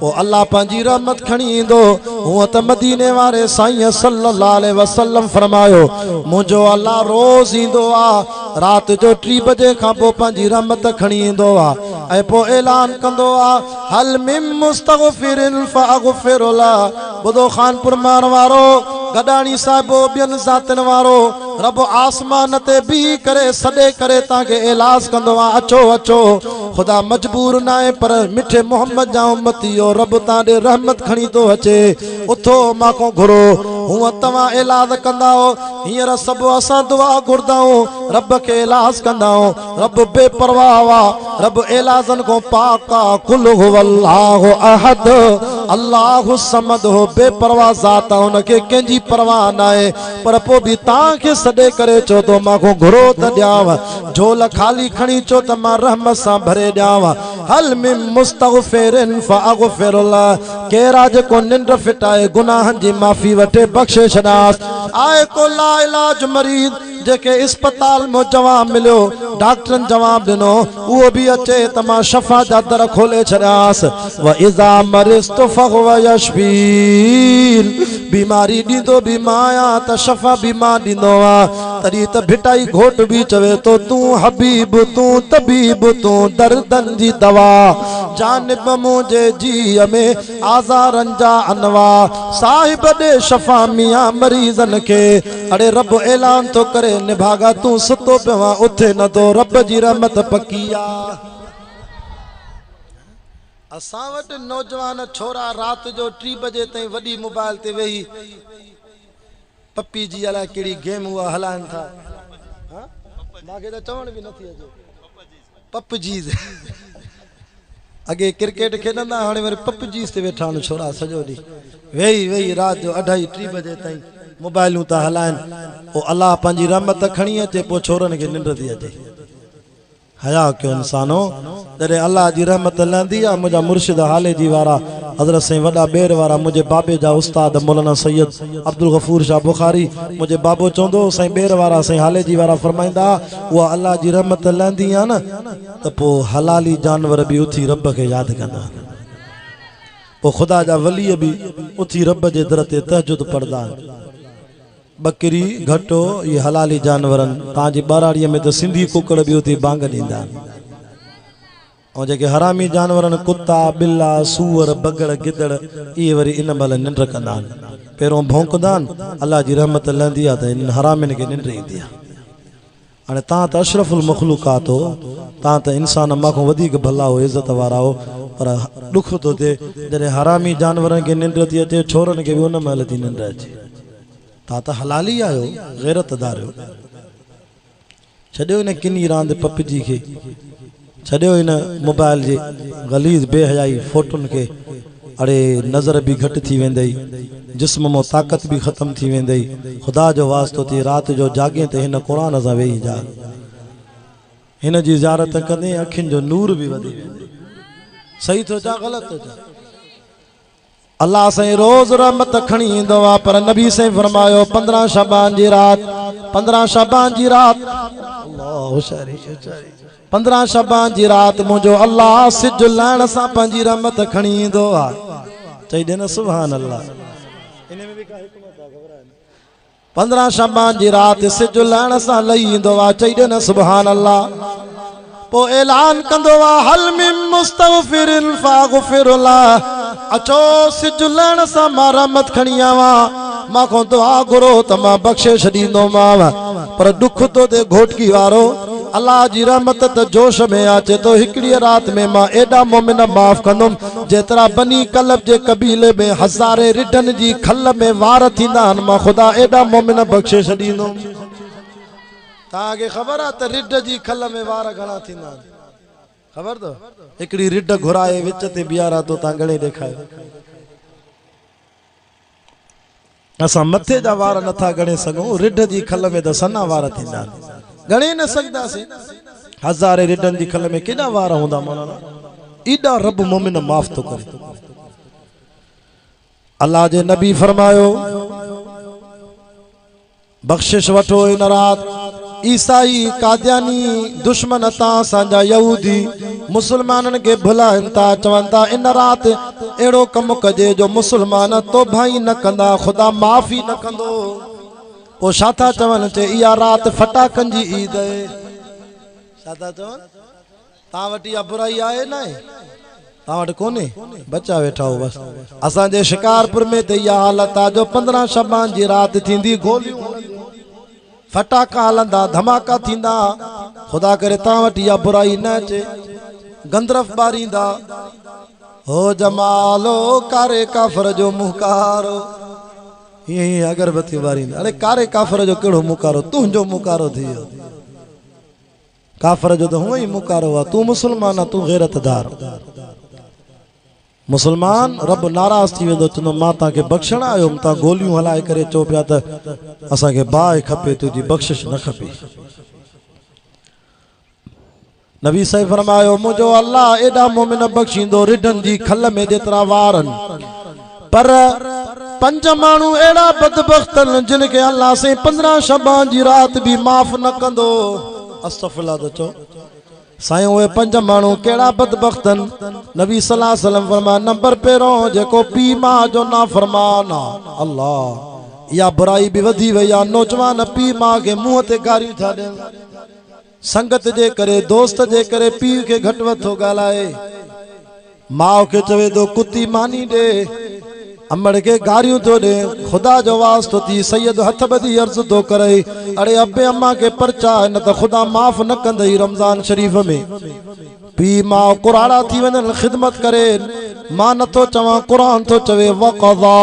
पोइ अल्लाह पंहिंजी रहमत खणी ईंदो हूअं त मदीने वारे साईं सल्लल्लाहु अलैहि वसल्लम फरमायो मुंहिंजो अल्लाह रोज़ ईंदो आहे राति जो 3 बजे खां पोइ पंहिंजी रहमत खणी ईंदो आहे ऐं पोइ ऐलान कंदो आहे हल मिन मुस्तगफिरिन फअगफिर लह ॿुधो खानपुर मान वारो गडानी साहिबो ॿियनि ज़ातिन वारो रब आसमान ते बीह करे सॾे करे तव्हांखे इलाज कंदो आहे अचो अचो ख़ुदा मजबूर न आहे पर मिठे मोहम्मद जा उम्मतियो रब तव्हां ॾे रहमत खणी थो अचे उथो मां घुरो हूअं तव्हां इलाज कंदा हींअर सभु असां दुआ घुरदा आहियूं रब खे इलाज कंदा आहियूं रब बेपरवाह आहे रब इलाजन को पाक आहे कुल हुवल्लाहु अहद अल्लाहु समद हो बेपरवाह ज़ात आहे हुनखे कंहिंजी परवाह न आहे पर पोइ बि तव्हांखे सॾे करे चओ थो मां घुरो त ॾियांव झोल खाली खणी चो त मां रहमत सां भरे ॾियांव हल मिन मुस्तगफिरिन फअगफिर लह केरा जेको निंड फिटाए गुनाहनि जी माफ़ी वठे बख़्शे छॾांसि आए को ला इलाज मरीज़ जेके अस्पताल में जवाब मिलियो डॉक्टरन जवाब दिनो वो भी अचे त मां शफा जा दर खोले छड़ास व इज़ा मरिस्तु फहुव यशफीन बीमारी दींदो भी माया त शफा भी मां दींदो आ तरी त भिटाई घोट भी चवे तो तू हबीब तू तबीब तू दर्दन जी दवा जानिब मुझे जी में आज़ारन जा अनवा साहिब दे शफा मियां मरीजन के अरे रब ऐलान तो करे निभागा तू सुतो पिया उथे न तो रब जी रहमत पकिया असां वटि नौजवान छोरा रात जो 3 बजे ताईं वॾी मोबाइल ते वेही पप्पी जी अलाए कहिड़ी गेम उहा हलाइनि था मूंखे त चवण बि नथी अचे पपजी अॻे क्रिकेट खेॾंदा हाणे वरी पपजी ते वेठा आहिनि छोरा सॼो ॾींहुं वेही वेही राति जो 2:30 बजे ताईं मोबाइलूं था हलाइनि पोइ अलाह पंहिंजी रहमत खणी अचे पोइ छोरनि खे निंड थी अचे हया कयो इंसानो जॾहिं अल्लाह जी रहमत लहंदी आहे मुंहिंजा मुर्शिद हाले जी वारा हज़रत साईं वॾा ॿेर वारा मुंहिंजे बाबे जा उस्ताद मौलाना सैयद अब्दुल गफूर शाह बुखारी मुंहिंजे बाबो चवंदो साईं ॿेर वारा साईं हाले जी वारा फरमाईंदा उहा अल्लाह जी रहमत लहंदी आहे न त पोइ हलाली जानवर बि उथी रब खे यादि कंदा पोइ ख़ुदा जा वली बि उथी रब जे दर ते तहजुद पढ़ंदा बकरी घटो ये हलाली जानवरन ताजी बराड़ीअ में तो सिंधी कुकड़ भी उथी बांग ॾींदा और जेके हरामी जानवरन कुत्ता बिल्ला सूअर बगड़ गिदड़ ये वरी इन महिल निंड कंदा पहिरों भौंकदा अल्लाह जी रहमत लहंदी आहे त इन हरामिन खे निंड ईंदी आहे हाणे तव्हां त अशरफुल मखलूकात हो तव्हां त इंसान मां वधीक भला हो इज़त वारा हो पर दुख थो थिए जॾहिं हरामी जानवरन खे निंड थी अचे छोरनि खे बि उन महिल थी निंड अचे ता त हलाली आयो गैरतदार हो छॾियो इन किनी रांदि पपजी खे छॾियो इन मोबाइल जे गलीज़ बेहयाई फोटुनि खे अड़े नज़र भी घट थी वेंदई जिस्म में ताक़त भी ख़त्म थी वेंदई खुदा जो वास्तो थी रात जो जागे ते हिन क़ुरान सां वेही जा हिन जी ज़ियारत कंदे अखियुनि जो नूर भी वधी वेंदई सही थो चा ग़लति थो चा अल्लाह साईं रोज़ रहमत खणी ईंदो आहे पर नबी साईं फरमायो 15 शबान जी रात 15 शबान जी रात अल्लाह होशियारी 15 शबान जी रात मुंहिंजो अल्लाह सिज लहण सां पंहिंजी रहमत खणी ईंदो आहे चई ॾे न सुभान अल्लाह इन में भी का हिकमत आहे ख़बर आहे 15 शबान जी रात सिज लहण सां लही ईंदो आहे चई ॾे न सुभान अल्लाह पो ऐलान कंदो आहे हल मिन मुस्तगफिरिन फागफिर लह अचो सिज लहण सां मां रहमत खणी आवां मां दुआ घुरो त मां बख़्शे छॾींदोमांव पर दुख तो ते घोटकी वारो अल्लाह जी रहमत त जोश में अचे तो हिकड़ी रात में मां एडा मोमिन माफ़ कंदुमि जेतिरा बनी कलब जे कबीले में हज़ारे रिढनि जी खल में वार थींदा आहिनि मां ख़ुदा एडा मोमिन बख़्शे छॾींदुमि ताके खबर आ त रिढ जी खल में वार घणा थींदा खबर तो एकड़ी रिढ घुराए विच ते बियारा तो ता गणे देखायो असा मथे जा वार नथा गणे सगो रिढ जी खल में त सना वार थींदा गणे न सकदासी हज़ारे रिढन जी खल में केडा वार हुंदा मौलाना ईडा रब मोमिन माफ तो करे अल्लाह जे नबी फरमायो बख्शिश वठो इन रात ईसाई कादियानी दुश्मन ता सांजा यहूदी मुसलमानन के भुलाइन ता चवंदा इन रात एड़ो कम कजे जो मुसलमान तो भाई न कंदा खुदा माफी न कंदो ओ शाथा चवन चे इया रात फटाकन जी ईद है शाथा चवन ता वटी बुराई आए ना ता वट कोने बच्चा वेठा हो बस असा जे शिकारपुर में ते या हालत आ जो 15 शबान जी रात थींदी गोलियों फटाका हलंदा धमाका थींदा खुदा करे ता वटि या बुराई न अचे गंदरफ बारींदा हो जमालो कारे काफर जो मुकारो ये अगरबत्ती बारींदा अरे कारे काफर जो केड़ो मुकारो तुंजो मुकारो थियो काफर जो तो हुई मुकारो आ तू मुसलमान तू गैरतदार मुसलमान रब नाराज थी वेंदो चंदो मां ताके बख्शण आयो ता गोलियूं हलाए करे चो पिया त असा के बाय खपे तुजी बख्शिश न खपे नबी साहब फरमायो मुजो अल्लाह एडा मोमिन बख्शिंदो रिढन जी खल में जेतरा वारन पर 5 माण्हू अहिड़ा बदबख्तन जिन खे अल्लाह से 15 शबान जी रात भी माफ़ न कंदो। अस्तग़फिरुल्लाह तो चो साईं उहे 5 माण्हू कहिड़ा बदबख्तन। नबी सल्लल्लाहु अलैहि वसल्लम फरमाया नंबर पहिरों जेको पीउ माउ जो नाफ़रमान आहे। अल्लाह इहा बुराई बि वधी वई आहे। नौजवान पीउ माउ खे मुंहं ते गारियूं था ॾियनि, संगत जे करे दोस्त जे करे पीउ खे घटि वधि थो ॻाल्हाए, माउ खे चवे थो कुती मानी ॾे, अमड़ के गारियूं तो दे। खुदा जो वास्तो थी सैयद हथ बदी अर्ज तो करे अरे अबे अम्मा के परचा न तो खुदा माफ न कंदई। रमजान शरीफ में पी मां कुराड़ा थी वनन खिदमत करे। मां न तो चवा कुरान तो चवे वक़ज़ा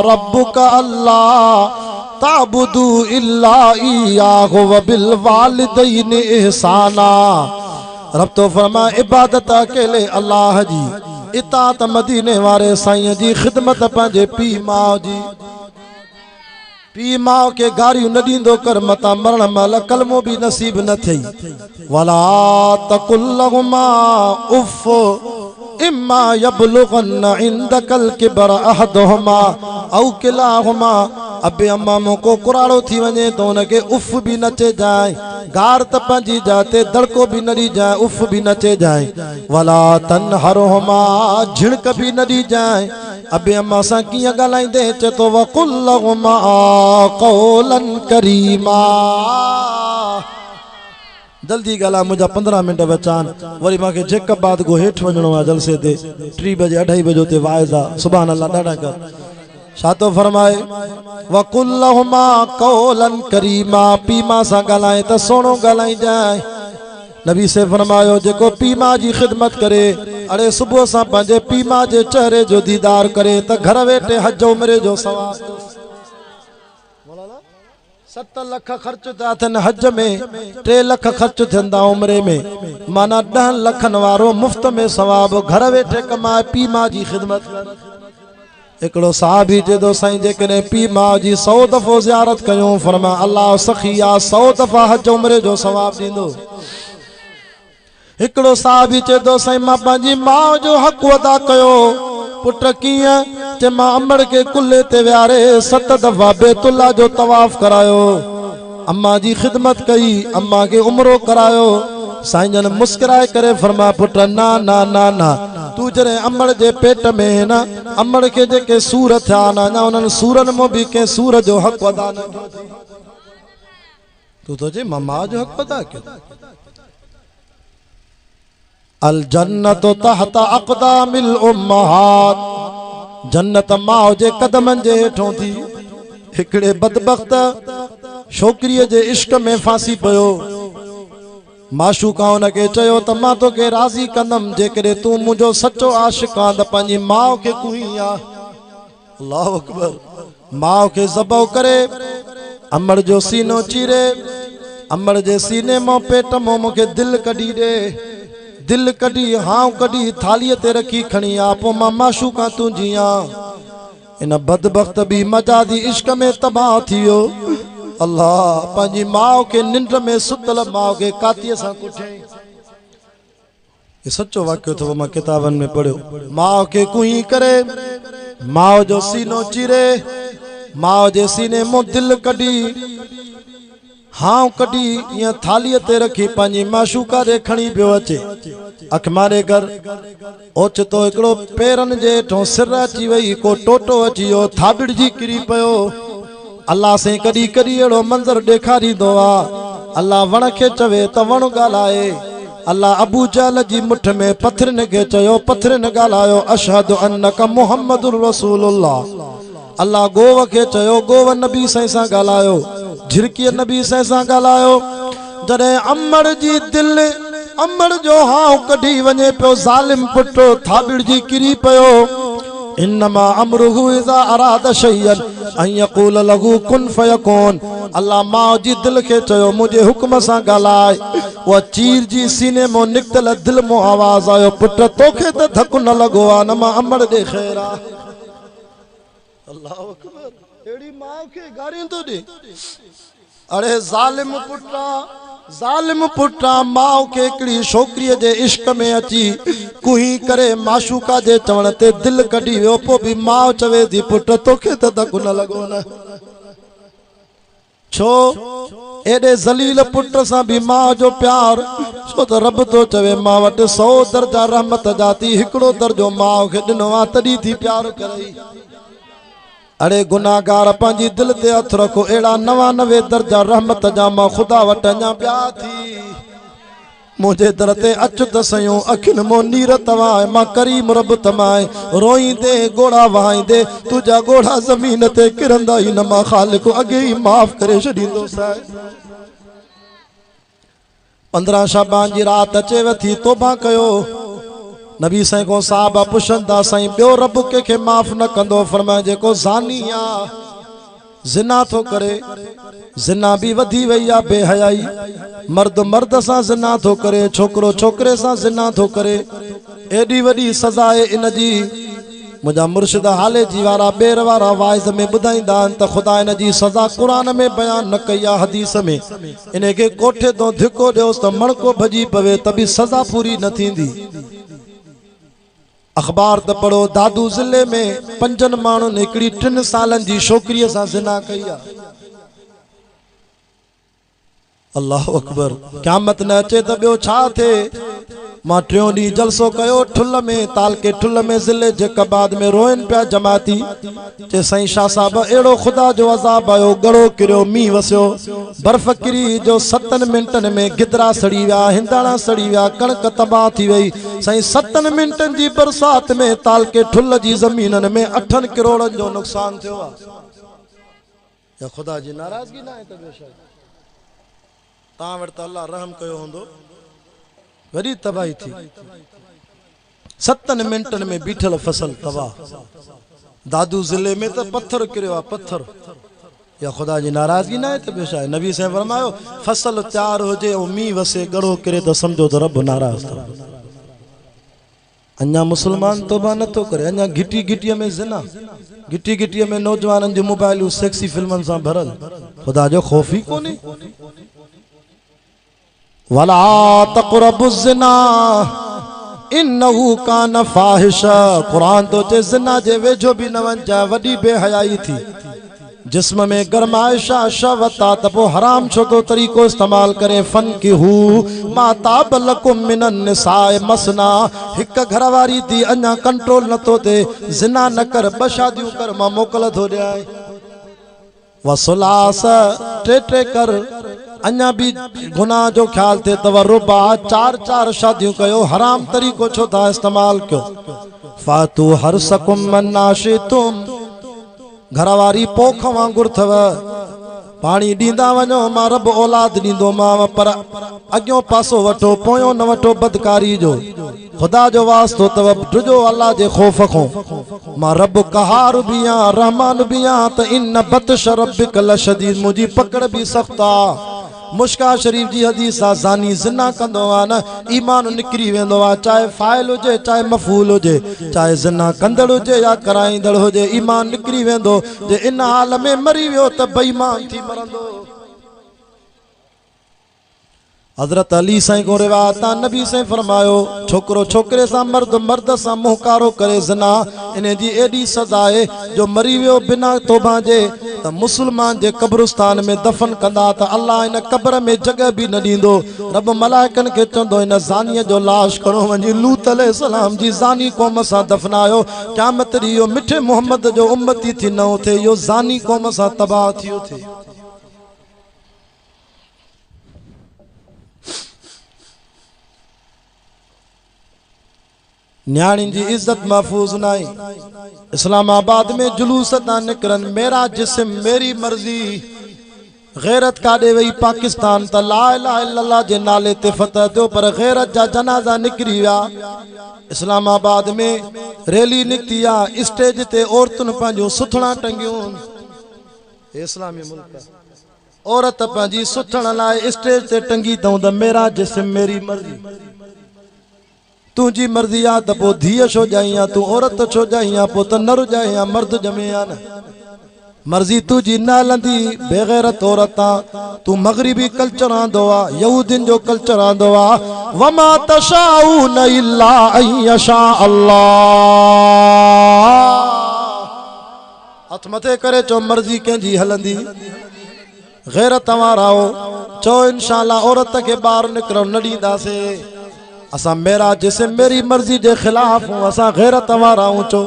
रब्बुका अल्लाह ताबुदू इल्ला इय्याहु व बिल वालिदैन इहसाना। रब तो फरमा इबादत अकेले अल्लाह जी, इतात मदीने वारे साईं जी, खिदमत पंहिंजे पीउ माउ जी। पीउ माउ के गारियूं न ॾींदो कर मता मरण महिल कलमो बि नसीब न थई। वला तकुल लहुमा उफ इम्मा यबलुगन इंदकल किबर अहदहुमा औ किलाहुमा। अबे अम्मा मोको कुराड़ो थी वञे तो उनके उफ भी न चइजांइ, गार त पंहिंजी जाते दड़को भी न ॾिजांइ, उफ भी न चइजांइ। वला तनहरुहुमा झिड़क भी न ॾिजांइ। अबे अम्मा सां कीअं ॻाल्हाईंदे चए थो वकुल लहुमा क़ौलन करीमा। जल्दी ॻाल्हाए मुंहिंजा 15 मिंट बचा आहिनि, वरी मूंखे जेकबाद को हेठि वञिणो आहे जलसे ते। 3 बजे 2:30 बजे ते वाइज़ आहे। सुभान अल्लाह ॾाढा कर। छा तो फरमाए वकुल लहुमा क़ौलन करीमा। पीउ माउ सां ॻाल्हाए त सोणो ॻाल्हाइजांइ। नबी से फरमायो जेको पीउ माउ जी खिदमत करे अरे सुबुह सां पंहिंजे पीउ माउ जे चेहरे जो दीदार करे त घर वेठे हज उमरे जो सवाब। 7 लख ख़र्च था थियनि हज में, 3 लख ख़र्च थियंदा उमरे में, माना 10 लखनि वारो मुफ़्त में सवाब घर वेठे कमाए पीउ माउ जी खिदमत कर। हिकिड़ो साहबी चए थो साईं जेकॾहिं पीउ माउ जी 100 दफ़ो ज़ियारत कयूं फरमा अल्लाह सखी आहे 100 दफ़ा हज उमरे जो सवाब ॾींदो। हिकिड़ो साहबी चए थो साईं मां पंहिंजी माउ जो हक़ अदा कयो। पुट कीअं चे मां अमड़ के कुल्ले ते विहारे 7 दफ़ा बैतुल्लाह जो तवाफ करायो, अम्मा जी खिदमत कई, अम्मा के उमरो करायो। साईं जन मुस्कुराए करे फरमा पुट ना ना ना ना, तू जरे अमड़ जे पेट में है ना, अमड़ के जेके सूर थिया ना उन्हनि सूरनि में भी के सूर जो हक़ अदा न कयो। तू तो जे मां जो हक़ अदा कयो। अल जन्नत तहत अक़दामिल उम्महात। जन्नत माउ जे कदमनि जे हेठों थी। हिकिड़े बदबख्त छोकिरीअ जे इश्क में फांसी पियो। माशूका उनखे चयो त मां तोखे राज़ी कंदमि जेकॾहिं तूं मुंहिंजो सचो आशिक़ आहे त पंहिंजी माउ खे कुई आहे। अल्लाहु अकबर। माउ खे ज़बह करे अमड़ जो सीनो चीरे, अमड़ जे सीने मां पेट मां मूंखे दिलि कढी ॾे। दिल कढी हाउ कढी थालीअ ते रखी खणी आ, पोइ मां माशूका तुंहिंजी आ। इन बदबख्त भी मजादी इश्क में तबाह थी वियो। अल्लाह पंहिंजी माउ के निंड में सुतल माउ के कातीअ सां कुठियईं। ये सच्चो वाक़ियो थो, मां किताबनि में पढ़ियो। माउ के कुई करे, माउ जो सीनो चीरे, माउ जे सीने मां दिल कढी हाउ कढी ईअं थालीअ ते रखी पंहिंजी माशूका ॾे खणी पियो अचे। अख मारे कर ओचितो हिकिड़ो पेरनि जे हेठों सिर अची वई, को टोटो अची वियो, थाबिड़जी किरी पियो। अल्लाह से कॾहिं कॾहिं अहिड़ो मंज़र ॾेखारींदो आहे। अल्लाह वण खे चवे त वण ॻाल्हाए। अल्लाह अबू जहल जी मुठ में पथरनि खे चयो पथरनि ॻाल्हायो अशहदु अन्नका मुहम्मदुर रसूलुल्लाह। अल्लाह गोव खे चयो गोव नबी साईं सां ॻाल्हायो, झिरकीअ नबी साईं सां ॻाल्हायो। जॾहिं अमड़ जी दिलि अमड़ जो हाउ कढी वञे पियो, ज़ालिम पुटो थाबिड़जी किरी पियो। इन्नमा अमरुहु इज़ा अरादा शैयन अन यक़ूल लहू कुन फयकून। अल्लाह माउ जी दिलि खे चयो मुंहिंजे हुक्म सां ॻाल्हाए। उहा चीर जी सीने मां निकितल दिलि मां आवाज़ आयो पुट तोखे त धकु न लॻो आहे, न मां अमड़ ॾे ख़ैर आहे। अल्लाहु अकबर। अहिड़ी माउ खे गारियूं थो ॾे। अरे ज़ालिम पुटा ज़ालिम पुटा माउ के हिकिड़ी छोकिरीअ जे इश्क में अची कुही करे माशूका जे चवण ते दिल कढी वियो पोइ बि माउ चवे थी पुट तोखे त धकु न लॻो न छो एॾे ज़लील पुट सां बि माउ जो प्यार छो त रब तो चवे मां वटि 100 दर्जा रहमत जा थी हिकिड़ो दर्जो माउ खे ॾिनो आहे तॾहिं थी प्यार करई अड़े गुनाहगार पंहिंजी दिल ते हथ रखो अहिड़ा 99 दर्जा रहमत जा मां ख़ुदा वटि अञा ॿिया थी मुझे दर ते अच त सयूं अखियुनि मो नीर तवाए मां करीम रब तमाए रोईंदे गोड़ा वहाईंदे तुझा गोड़ा ज़मीन ते किरंदा ई न मां ख़ालिक अॻे ई माफ़ करे छॾींदो साईं 15 शाबान जी रात अचेव थी तौबा कयो नबी साईं को साहबा पुछंदा साईं ॿियो रब कंहिंखे माफ़ न कंदो फरमाए जेको ज़ानी आहे ज़िना थो करे ज़िना भी वधी वई आहे बेहयाई मर्द मर्द सां ज़िना थो करे छोकरो छोकरे सां ज़िना थो करे एडी वॾी सज़ा आहे इन जी मुंहिंजा मुर्शिद हाले जी वारा ॿेर वारा वाइज़ में ॿुधाईंदा आहिनि त ख़ुदा इन जी सज़ा क़ुरान में बयान न कई आहे हदीस में इन खे कोठे तो धिको ॾियोसि त मणको भॼी पवे त बि सज़ा पूरी न थींदी अखबार त पढ़ो दादू ज़िले में 5 माण्हुनि हिकिड़ी 3 सालनि जी छोकिरीअ सां ज़िना कई आहे अल्लाह अकबर क़यामत न अचे त ॿियो छा थिए मां 3 ॾींहं जलसो कयो ठुल में ताल के ठुल में ज़िले जे कबाद में रोइन पिया जमाती चे साईं शाह साहब अहिड़ो ख़ुदा जो अज़ाब आयो गड़ो किरियो मींहुं वसियो बर्फ़ किरी जो 7 मिंटनि में गिदरा सड़ी विया हिंदाणा सड़ी विया कणक तबाह थी वई साईं 7 मिंटनि जी बरसात में ताल के ठुल जी ज़मीननि में 8 करोड़नि जो नुक़सान थियो आहे या ख़ुदा जी नाराज़गी न आहे त ॿियो छा तव्हां वटि त अल्लाह रहम कयो हूंदो वरी तबाही थी 7 मिंटनि में बीठल फसल तबाह दादू ज़िले में त पत्थर किरियो आहे पत्थर या ख़ुदा जी नाराज़गी न आहे त ॿियो छा आहे नबी साईं फरमायो फसल तयार हुजे ऐं मींहुं वसे गड़ो किरे त सम्झो त रब नाराज़ अथव अञा मुसलमान तौबा नथो करे अञा घिटी घिटीअ में ज़िना घिटी घिटीअ में नौजवाननि जूं मोबाइलूं सेक्सी फिल्मनि सां भरल ख़ुदा जो ख़ौफ़ ई कोन्हे वला तक़रबुज़्ज़िना इन्नहु कान फाहिशा कुरान तो चे ज़िना जे वेझो भी न वञ वॾी बेहयाई थी जिस्म में गरमाइश शवता त पोइ हराम छो तो तरीक़ो इस्तेमाल करे फन की हू मा ताब लकुम मिनन निसाए मसना हिक घरवारी थी अञा कंट्रोल नथो थे ज़िना न कर 2 शादियूं कर मां मोकल थो ॾियां वसुलास 3 कर अञा भी गुनाह जो ख्याल थे तव रुबा 4 शादियूं कयो हराम तरीक़ो छो था इस्तेमाल कयो फातू हर सकुम मन्नाशे तुम घरवारी पोख वांगुर थव पानी ॾींदा वञो मां रब औलाद ॾींदो मां पर अॻियों पासो वठो पोयों न वठो बदकारी जो ख़ुदा जो वास्तो तव ॾिजो अल्लाह जे ख़ौफ़ खां मां रब कहार भी आहियां रहमान भी आहियां त इन बतश रब्बिक लशदीद मुंहिंजी पकड़ भी सख़्त आहे मुश्का शरीफ जी हदीस आहे ज़ानी ज़िना कंदो आहे न ईमान निकिरी वेंदो आहे चाहे फ़ाइल हुजे चाहे मफ़ूल हुजे चाहे ज़िना कंदड़ हुजे या कराईंदड़ हुजे ईमान निकिरी वेंदो जे इन हाल में मरी वियो त बेईमान थी मरंदो हज़रत अली साईं को रिवायत आहे नबी साईं फरमायो छोकरो छोकरे सां मर्द मर्द सां मुहकारो करे ज़िना इन जी एडी सज़ा आहे जो मरी वियो बिना तौबा जे त मुसलमान जे कब्रिस्तान में दफन कंदा त अल्लाह इन कब्र में जगह भी न ॾींदो रब मलाइकनि खे चवंदो इन ज़ानीअ जो लाश खणो वञी लूत अलैहिस्सलाम जी ज़ानी क़ौम सां दफनायो क़यामत ॾींहुं इहो मिठे मोहम्मद जो उम्मती थी न थिए इहो ज़ानी क़ौम सां तबाह थियो थिए न्याणी जी इज्जत महफूज नाई इस्लामाबाद में जुलूस था निकरन मेरा जिस्म मेरी मर्जी गैरत काॾे वई पाकिस्तान त ला इलाहा इल्लल्लाह जे नाले ते फतह थियो पर गैरत जा जनाज़ा निकिरी विया इस्लामाबाद में रैली निकिती आहे स्टेज ते औरतुनि पंहिंजूं सुथणा टंगियूं इस्लामी मुल्क औरत पंहिंजी सुथण लाइ स्टेज ते टंगी अथऊं त मेरा जिस्म मेरी मर्जी तुझी मर्जी आ तो धीअ छो जाई आ तू औरत छो जाई आ पोइ त नर जाई आ मर्द जमे आ न मर्जी तुझी न हलंदी बेगैरत औरत तू मगरिबी कल्चर आंदो आ यहूदिन जो कल्चर आंदो आ वमा तशाऊन इल्ला अन यशा अल्लाह हथ मथे करे चो मर्जी कंहिंजी हलंदी गैरत वारा हो चो इंशाअल्लाह औरत के बाहर निकरण न ॾींदासे असां मेरा जैसे मेरी मर्जी जे खिलाफ हूं असां गैरत वारा हूं चो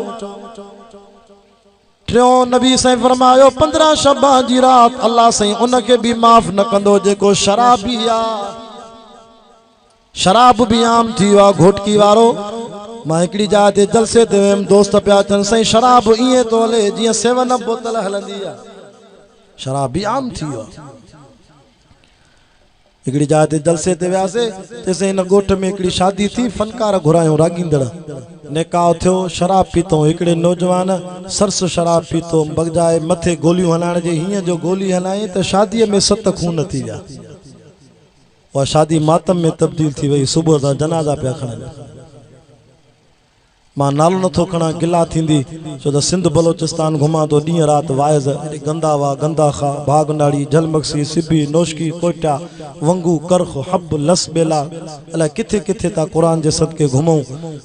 टियों नबी साईं फरमायो 15 शबान जी रात अल्लाह साईं उनके भी माफ़ न कंदो जेको शराबी आ शराब भी आम थी वियो आहे घोटकी वारो मां हिकिड़ी जाइ ते जलसे ते वियुमि दोस्त पिया चवनि साईं शराब ईअं थो हले जीअं 7 बोतल हलंदी आहे शराब भी आम थी वियो आहे हिकिड़ी जाइ ते जलसे ते वियासीं तेसीं हिन ॻोठ में हिकिड़ी शादी थी फनकार घुरायूं राॻींदड़ निकाह थियो शराब पीतो हिकिड़े नौजवान सरस शराब पीतो बजाए मथे गोलियूं हलाइण जे हीअं जो गोली हलाई त शादीअ में 7 खून थी विया उहा शादी मातम में तब्दील थी वई सुबुह सां जनाज़ा पिया खणनि मां नालो नथो खणा गिला थींदी छो त सिंध बलोचिस्तान घुमां थो ॾींहं राति वाइज़ गंदावा गंदाखा बागनाड़ी झलमक्सी सिबी नौशकी कोटा वंगू करख हब लसबेला अलाए किथे किथे ता क़ुरान जे सदके घुमूं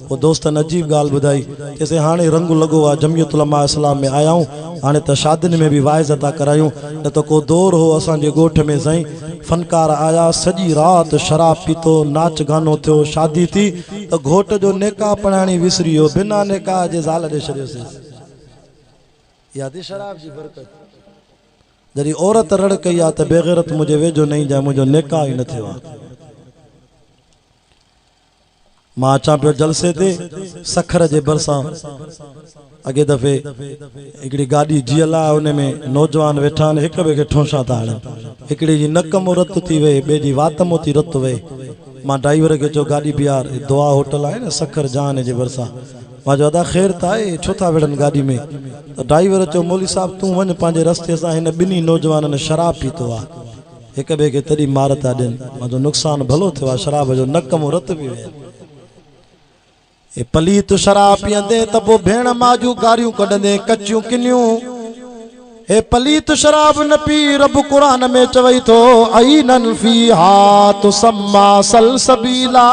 वो दोस्तन अजीब ॻाल्हि ॿुधाई चइसि हाणे रंग लॻो आहे जमियत उलमा इस्लाम में आयाऊं हाणे त शादियुनि में बि वाइज़ था करायूं न त को दौर हो असांजे ॻोठ में साईं फनकार आया सॼी राति शराब पीतो नाच गानो थियो शादी थी त घोट जो निकाह पढ़ाइणी विसरी वियो बिना निकाह जे ज़ाल ॾे छॾियोसीं यादि शराब जी बरकत जॾहिं औरत रड़ कई आहे त बेगैरत मुंहिंजे वेझो न ईंदा मुंहिंजो निकाह ई न थियो आहे मां अचां पियो जलसे ते सखर जे भरिसां अॻे दफ़े हिकिड़ी गाॾी जीअल आहे उन में नौजवान वेठा आहिनि हिक ॿिए खे ठोंसा था हणनि हिकिड़े जी नक मों रत थी वई ॿिए जी वात मों थी रत वई मां ड्राइवर खे चयो गाॾी बीहार दुआ होटल आहे न सखर जान जे भरिसां मां चयो अदा ख़ैर त आहे छो था विढ़नि गाॾी में त ड्राइवर चयो मौली साहब तूं वञ पंहिंजे रस्ते सां हिन ॿिन्ही नौजवाननि शराब पीतो आहे हिक ॿिए खे तॾहिं मार था ॾियनि मां चयो नुक़सानु भलो थियो आहे शराब जो नक मों रत बि विया ए पलीत शराब पीअंदे त पोइ भेण माजू गारियूं कढंदे कचियूं किनियूं हे पलीत शराब न पी रब कुरान में चवई थो ऐनन फीहा तुसम्मा सलसबीला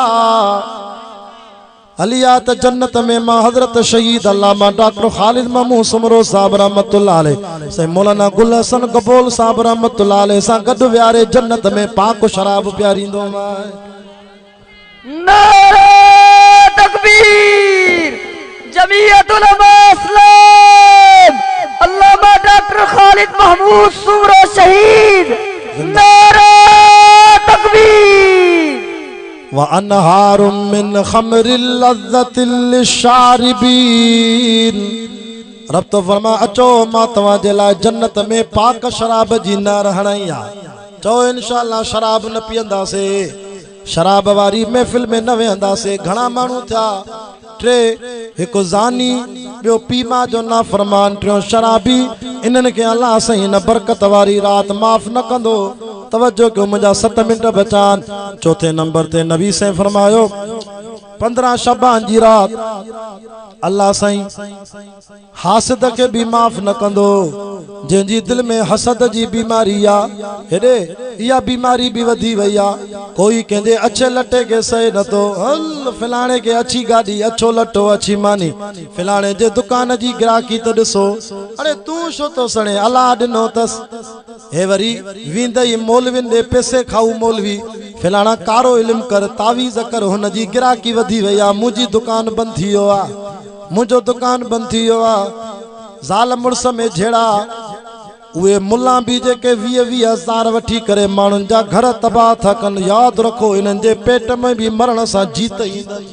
हलिया त जन्नत में मां हजरत शहीद अल्लामा डॉक्टर खालिद महमूद सुमरो साहब रहमतुल्लाह अलैह से मौलाना गुल हसन कबोल साहब रहमतुल्लाह अलैह सां गॾु वियारे जन्नत में पाक शराब प्यारींदो मां नारे तकबीर जमीयत उलमा इस्लाम अल्लामा डॉक्टर खालिद महमूद सुमरो शहीद नारे तकबीर व अनहारुम मिन खमरिल लज़्ज़तिल लिशारिबीन रब तो फरमा अचो मां तव्हां जे लाइ जन्नत में पाक शराब जी नहर हणाई आहे चओ इंशाअल्लाह शराब न पीअंदासीं शराब वारी महफिल में न वेहंदासीं घणा माण्हू थिया टे हिकु ज़ानी ॿियो पीमा जो नाफ़रमान टियों शराबी इन्हनि खे अल्लाह साईं हिन बरकत वारी राति माफ़ न कंदो तवज्जो कयो मुंहिंजा 7 मिंट बचा आहिनि चौथे नंबर ते नबी साईं फरमायो 15 शबान जी रात अल्लाह साईं हासिद के भी माफ न कंदो जंहिंजी दिल में हसद जी बीमारी आ हेॾे इहा बीमारी भी वधी वई आ कोई कंहिंजे अच्छे लटे के सहे नथो हल फलाणे के अच्छी गाड़ी अच्छो लटो अच्छी मानी फलाणे जे दुकान जी ग्राहकी त ॾिसो अरे तूं छो तो सणे अलाह ॾिनो अथस हे वरी वींदई मौलविन ॾे पैसे खाऊ मौलवी फलाणा कारो इल्म कर तावीज़ कर हुन जी ग्राहकी वधी वई आ मुंहिंजी दुकान बंदि थी वियो आ मुझो दुकान बंद थी वियो आहे ज़ाल मुड़स में झेड़ा उहे मुल्ला भी जेके 20-20 हज़ार वठी करे माण्हुनि जा घर तबाह था कनि यादि रखो इन्हनि जे पेट में भी मरण सां जीत ईंदई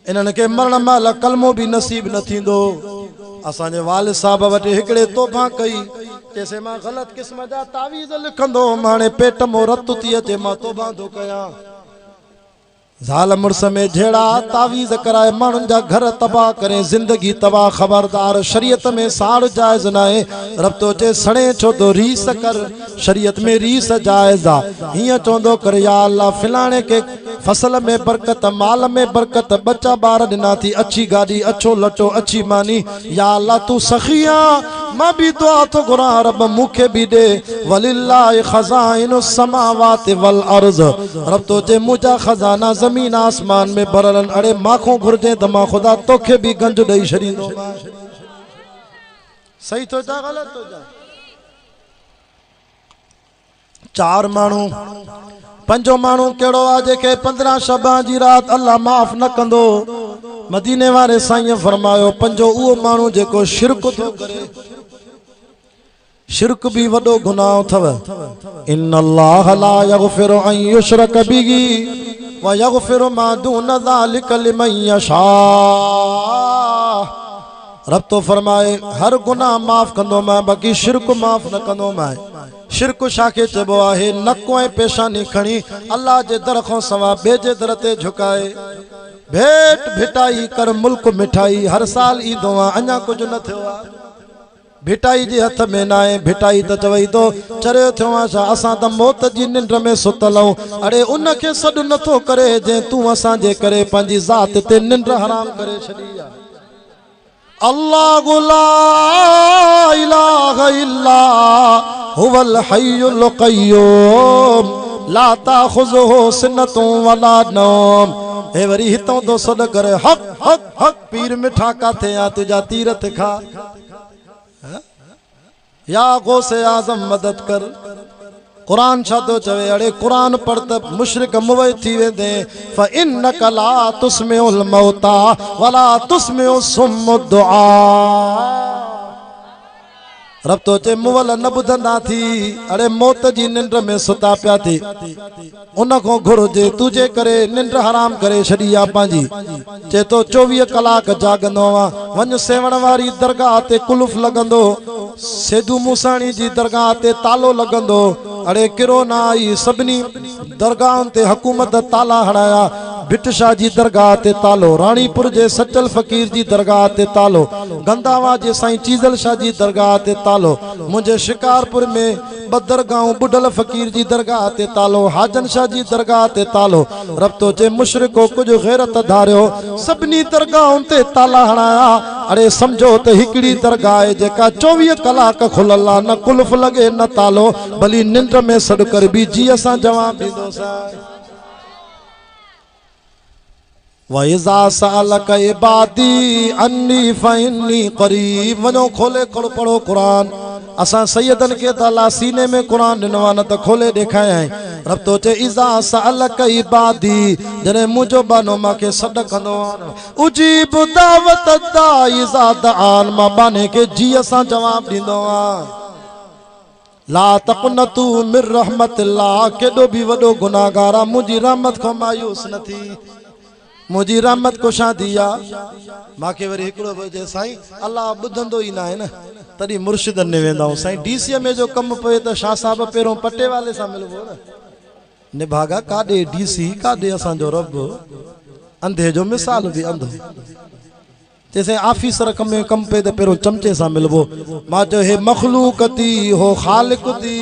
इन्हनि खे मरण महिल कलमो भी नसीब न थींदो असांजे वालिद साहब वटि हिकिड़े तोबा कई चइसे मां ग़लति क़िस्म जा तावीज़ लिखंदो हाणे पेट मों रत थी अचे मां तोबा थो कयां ज़ाल मुड़स में झेड़ा तावीज़ कराए माण्हुनि जा घर तबाह करे ज़िंदगी तबाह ख़बरदार शरीयत में साड़ जायज़ न आहे रब तो चे सणे छो तो रीस कर शरीयत में रीस जायज़ आ हीअं चवंदो कर या अल्लाह फिलाणे के फसल में बरकत माल में बरकत बच्चा ॿार ॾिना थी अच्छी गाॾी अच्छो लटो अच्छी मानी या अल्लाह तू सखिया मां भी दुआ तो घुरा रब मूंखे भी दे वलिल्लाहि खज़ाइनुस समावाति वल अर्ज़ रब तो जे मुझा खजाना जमीन आसमान में भरलन अड़े माखो घुरजे त मां खुदा तोखे भी गंज ॾेई छॾींदो सही तो जा ग़लत तो जा चार माण्हू पंजो माण्हू कहिड़ो आहे जेके 15 शबान जी रात अल्लाह माफ़ न कंदो मदीने वारे साईं फरमायो पंजो उहो माण्हू जेको शिरक थो करे शिरक भी वॾो गुनाह अथव इन्नल्लाह ला यग़फिरु अन युशरक बिही व यग़फिरु मा दून ज़ालिका लिमन यशा रब तो फरमाए हर गुनाह माफ़ कंदो मैं बाक़ी शिरक माफ़ न कंदो मैं शिरक शाके चबो आहे नको ऐं पेशानी खणी अल्लाह जे दर खां सवा ॿिए जे दर ते झुकाए भेट भिटाई कर मुल्क मिठाई हर साल ईंदो आहे अञा कुझु न थियो आहे भिटाई जे हथ में न आहे भिटाई त चवई थो चरियो थियो आहे छा असां त मौत जी निंड में सुतल आहियूं अड़े उनखे सॾु नथो करे जंहिं तूं असांजे करे पंहिंजी ज़ात ते निंड हराम करे छॾी आहे अल्लाहु ला इलाहा इल्ला हुवल हय्युल क़य्यूम ला ताख़ुज़ुहु सिनतुन वला नौम हे वरी हितों तो सॾ करे हक हक हक पीर मिठा काथे आ तुझा तीर ते खा या गौसे आज़म मदद कर कुरान छा थो चवे अड़े कुरान पढ़ त मुशरिक मुवै थी वेंदे फ़इन्नक ला तुस्मिउल मौता वला तुस्मिउ सुम्मु दुआ रब तो चे मुवल न ॿुधंदा थी अड़े मौत जी निंड में सुता पिया थी उन खां घुरिजे तुझे करे निंड हराम करे छॾी आहे पंहिंजी चे तो 24 कलाक जागंदो आहे वञ सेवण वारी दरगाह ते कुलुफ लॻंदो सेदू मूसाणी जी दरगाह ते तालो लॻंदो अड़े किरो न आई सभिनी दरगाहुनि ते हुकूमत ताला हणाया भिट शाह जी दरगाह ते तालो राणीपुर जे सचल फ़कीर जी दरगाह ते तालो गंदावा जे साईं चीज़ल शाह जी दरगाह ते तालो मुझे शिकारपुर में बदरगांव बुडल फ़कीर जी दरगाह ते तालो हाजन शाह जी दरगाह ते तालो रब तो जे मुशरिको कुछ गैरत धारियो सभिनी दरगाहुनि ते ताला हणाया अड़े समझो त हिकड़ी दरगाह आहे जेका 24 कलाक खुलल आहे न कुल्फ लगे न तालो भली निंड में सॾ कर बि जी असां जवाब ॾींदोसीं वइज़ा सअलक इबादी अन्नी फ़इन्नी क़रीब वञो खोले पढ़ो कुरान असां सैयदन के त अल्लाह सीने में कुरान ॾिनो आहे न त खोले ॾेखारिया आहिनि रब तो चे इज़ा सअलक इबादी जॾहिं मुंहिंजो बानो मूंखे सॾ कंदो आहे उजीब दावत दाई इज़ा दआन मां बाने खे जी असां जवाब ॾींदो आहे ला तक़नतू मिर रहमतिल्लाह केॾो बि वॾो गुनाहगार आहे मुंहिंजी रहमत खां मायूस न थी मुझी रहमत को शादी आ माके वरी हिकड़ो बजे साईं अल्लाह बुधंदो ही ना है ना तडी मुर्शिदन ने वेंदा साईं डीसी में जो कम पे तो शाह साहब पेरो पट्टे वाले सा मिलबो ना ने भागा काडे डीसी काडे असा जो रब अंधे जो मिसाल भी अंधो जैसे ऑफिसर कम पे तो पेरो चमचे सा मिलबो मा जो हे मखलूक थी हो खालिक थी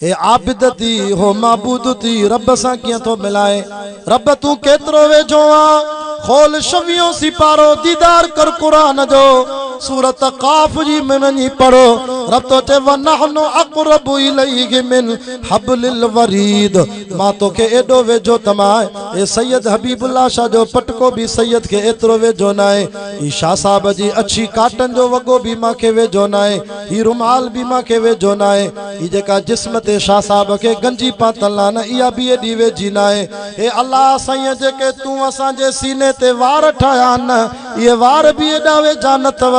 ए आबिद थी हो माबूद थी रब सा किया तो मिलाए रब तू केतरो वेझो आ खोल शवियों सिपारो दीदार कर कुरान जो सूरत काफ जी मननी पढ़ो रब तो चे वनहनु अक़रबु इलैहि मिन हब्लिल वरीद मां तो के एडो वेझो तमाए ए सैयद हबीबुल्लाह शाह जो पटको भी सैयद के एतरो वेझो नाए ई शाह साहब जी अच्छी काटन जो वगो भी मां के वेझो नाए ई रुमाल भी मां के वेझो नाए ई जेका जिस्म ते शाह साहब के गंजी पातल न इया भी एडी वेझी नाए ए अल्लाह साईं जेके तू असा जे सीने ते वार ठाया न ये वार भी एडा वेझा न तव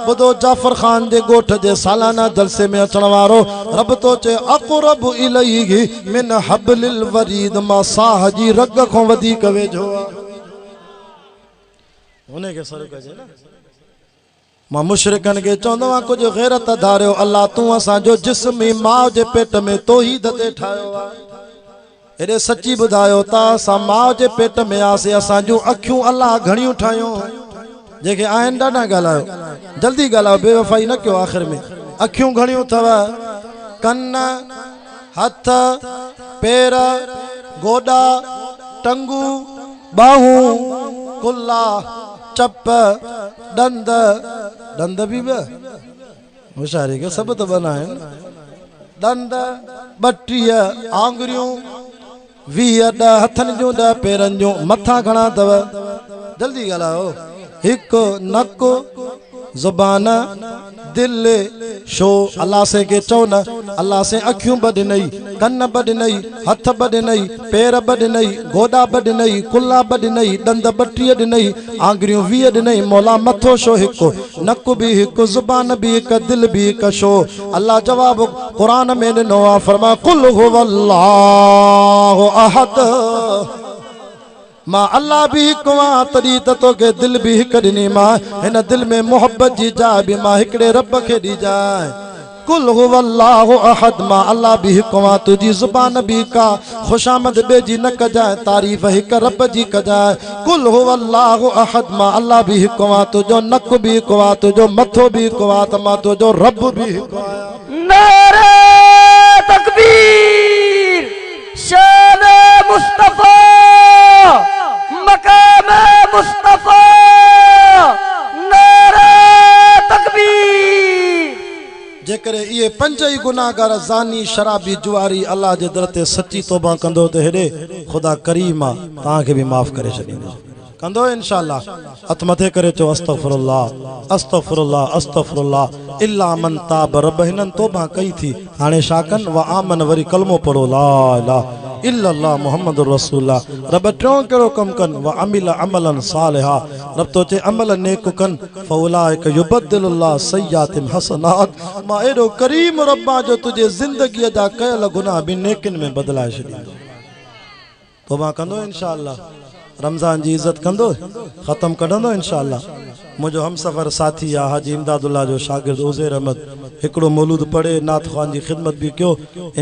बुधो जाफर खान जे गोठ जे सालाना जलसे में अचण वारो रब तो चे अक़रब इलैहि मिन हब्लिल वरीद मा साह जी रग को वधीक वेझो उने के सर कजे ना मां मुशरिकन के चवंदो आ कुछ गैरत धारियो अल्लाह तू असा जो जिस्म मां जे पेट में तौहीद ते ठायो आ एडे सच्ची बुधायो ता असा मां जे पेट में आसे असा जो अखियूं अल्लाह घणियूं ठायो जेके आहिनि ॾाढा ॻाल्हायो जल्दी ॻाल्हायो बेवफ़ाई न कयो आख़िर में अखियूं घणियूं अथव कन हथ पेर गोॾा टंगू बाहूं कुल्ला चप ॾंद दंद भी होशियारी के सब तो बना है दंद 32 आंगुरियूं 20 हथन जो 10 पेरन जो मथा घणा तव जल्दी ॻाल्हायो हिकु नक ज़ुबान दिल शो अल्लाह से के चो न अल्लाह से अखियूं ब ॾिनई कन ब ॾिनई हथ ब ॾिनई पेर ब ॾिनई गोॾा ब ॾिनई कुल्ला ब ॾिनई दंद 32 ॾिनई आंगुरियूं 20 ॾिनई मौला मथो शो हिकु नक बि हिकु ज़ुबान बि हिकु दिल बि हिकु शो अल्लाह जवाब क़ुरान में ॾिनो आहे फरमा कुल हुवल्लाहु अहद मां अल्लाह भी हिकु आहियां तॾहिं त तोखे दिल भी हिकु ॾिनी मां हिन दिल में मोहब्बत जी जाइ बि मां हिकिड़े रब खे ॾिजांइ कुल हुवल्लाहु अहद मां अल्लाह भी हिकु आहियां तुंहिंजी ज़ुबान भी हिकु खुशामद ॿिए जी न कजांइ तारीफ़ हिकु रब जी कजांइ कुल हुवल्लाहु अहद मां अल्लाह भी हिकु आहियां तुंहिंजो नक भी हिकु आहे तुंहिंजो मथो भी हिकु आहे त मां तुंहिंजो रब भी हिकु आहियां नारे तकबीर शान मुस्तफा मकाम मुस्तफा नारे तकबीर जेकर ये 5 ही गुनाहगार ज़ानी शराबी जुआरी अल्लाह जे दर ते सच्ची तौबा कंदो त हेॾे खुदा करीम आहे तव्हांखे बि माफ़ करे छॾींदो कंदो इंशाअल्लाह हथ मथे करे चो अस्तगफिरुल्लाह अस्तगफिरुल्लाह अस्तगफिरुल्लाह इल्ला मन ताब रब हिनन तौबा कई थी हाणे छा कन व आमन वरी कलमो पढ़ो ला इलाहा इल्लल्लाह मुहम्मदुर रसूलुल्लाह रब टियों कहिड़ो कम कन व अमिल अमलन सालिहा रब तो चे अमल नेक कन फउलाइक युबद्दिलुल्लाह सय्यातिन हसनात मां एॾो करीम रब्बा जो तुझे ज़िंदगीअ जा कयल गुनाह बि नेकिन में बदलाए छॾींदो तौबा कंदो इंशाअल्लाह रमज़ान जी इज्जत कंदो ख़त्म कढंदो इंशाअल्लाह मुझो हमसफ़र साथी आहे हाजी इमदादुल्लाह जो शागिर्द उज़ैर अहमद हिकिड़ो मौलूद पढ़े नात ख़्वान जी ख़िदमत भी कयो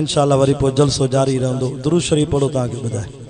इंशाअल्लाह वरी पोइ जलसो जारी रहंदो दुरूद शरीफ पढ़ो तव्हांखे ॿुधाए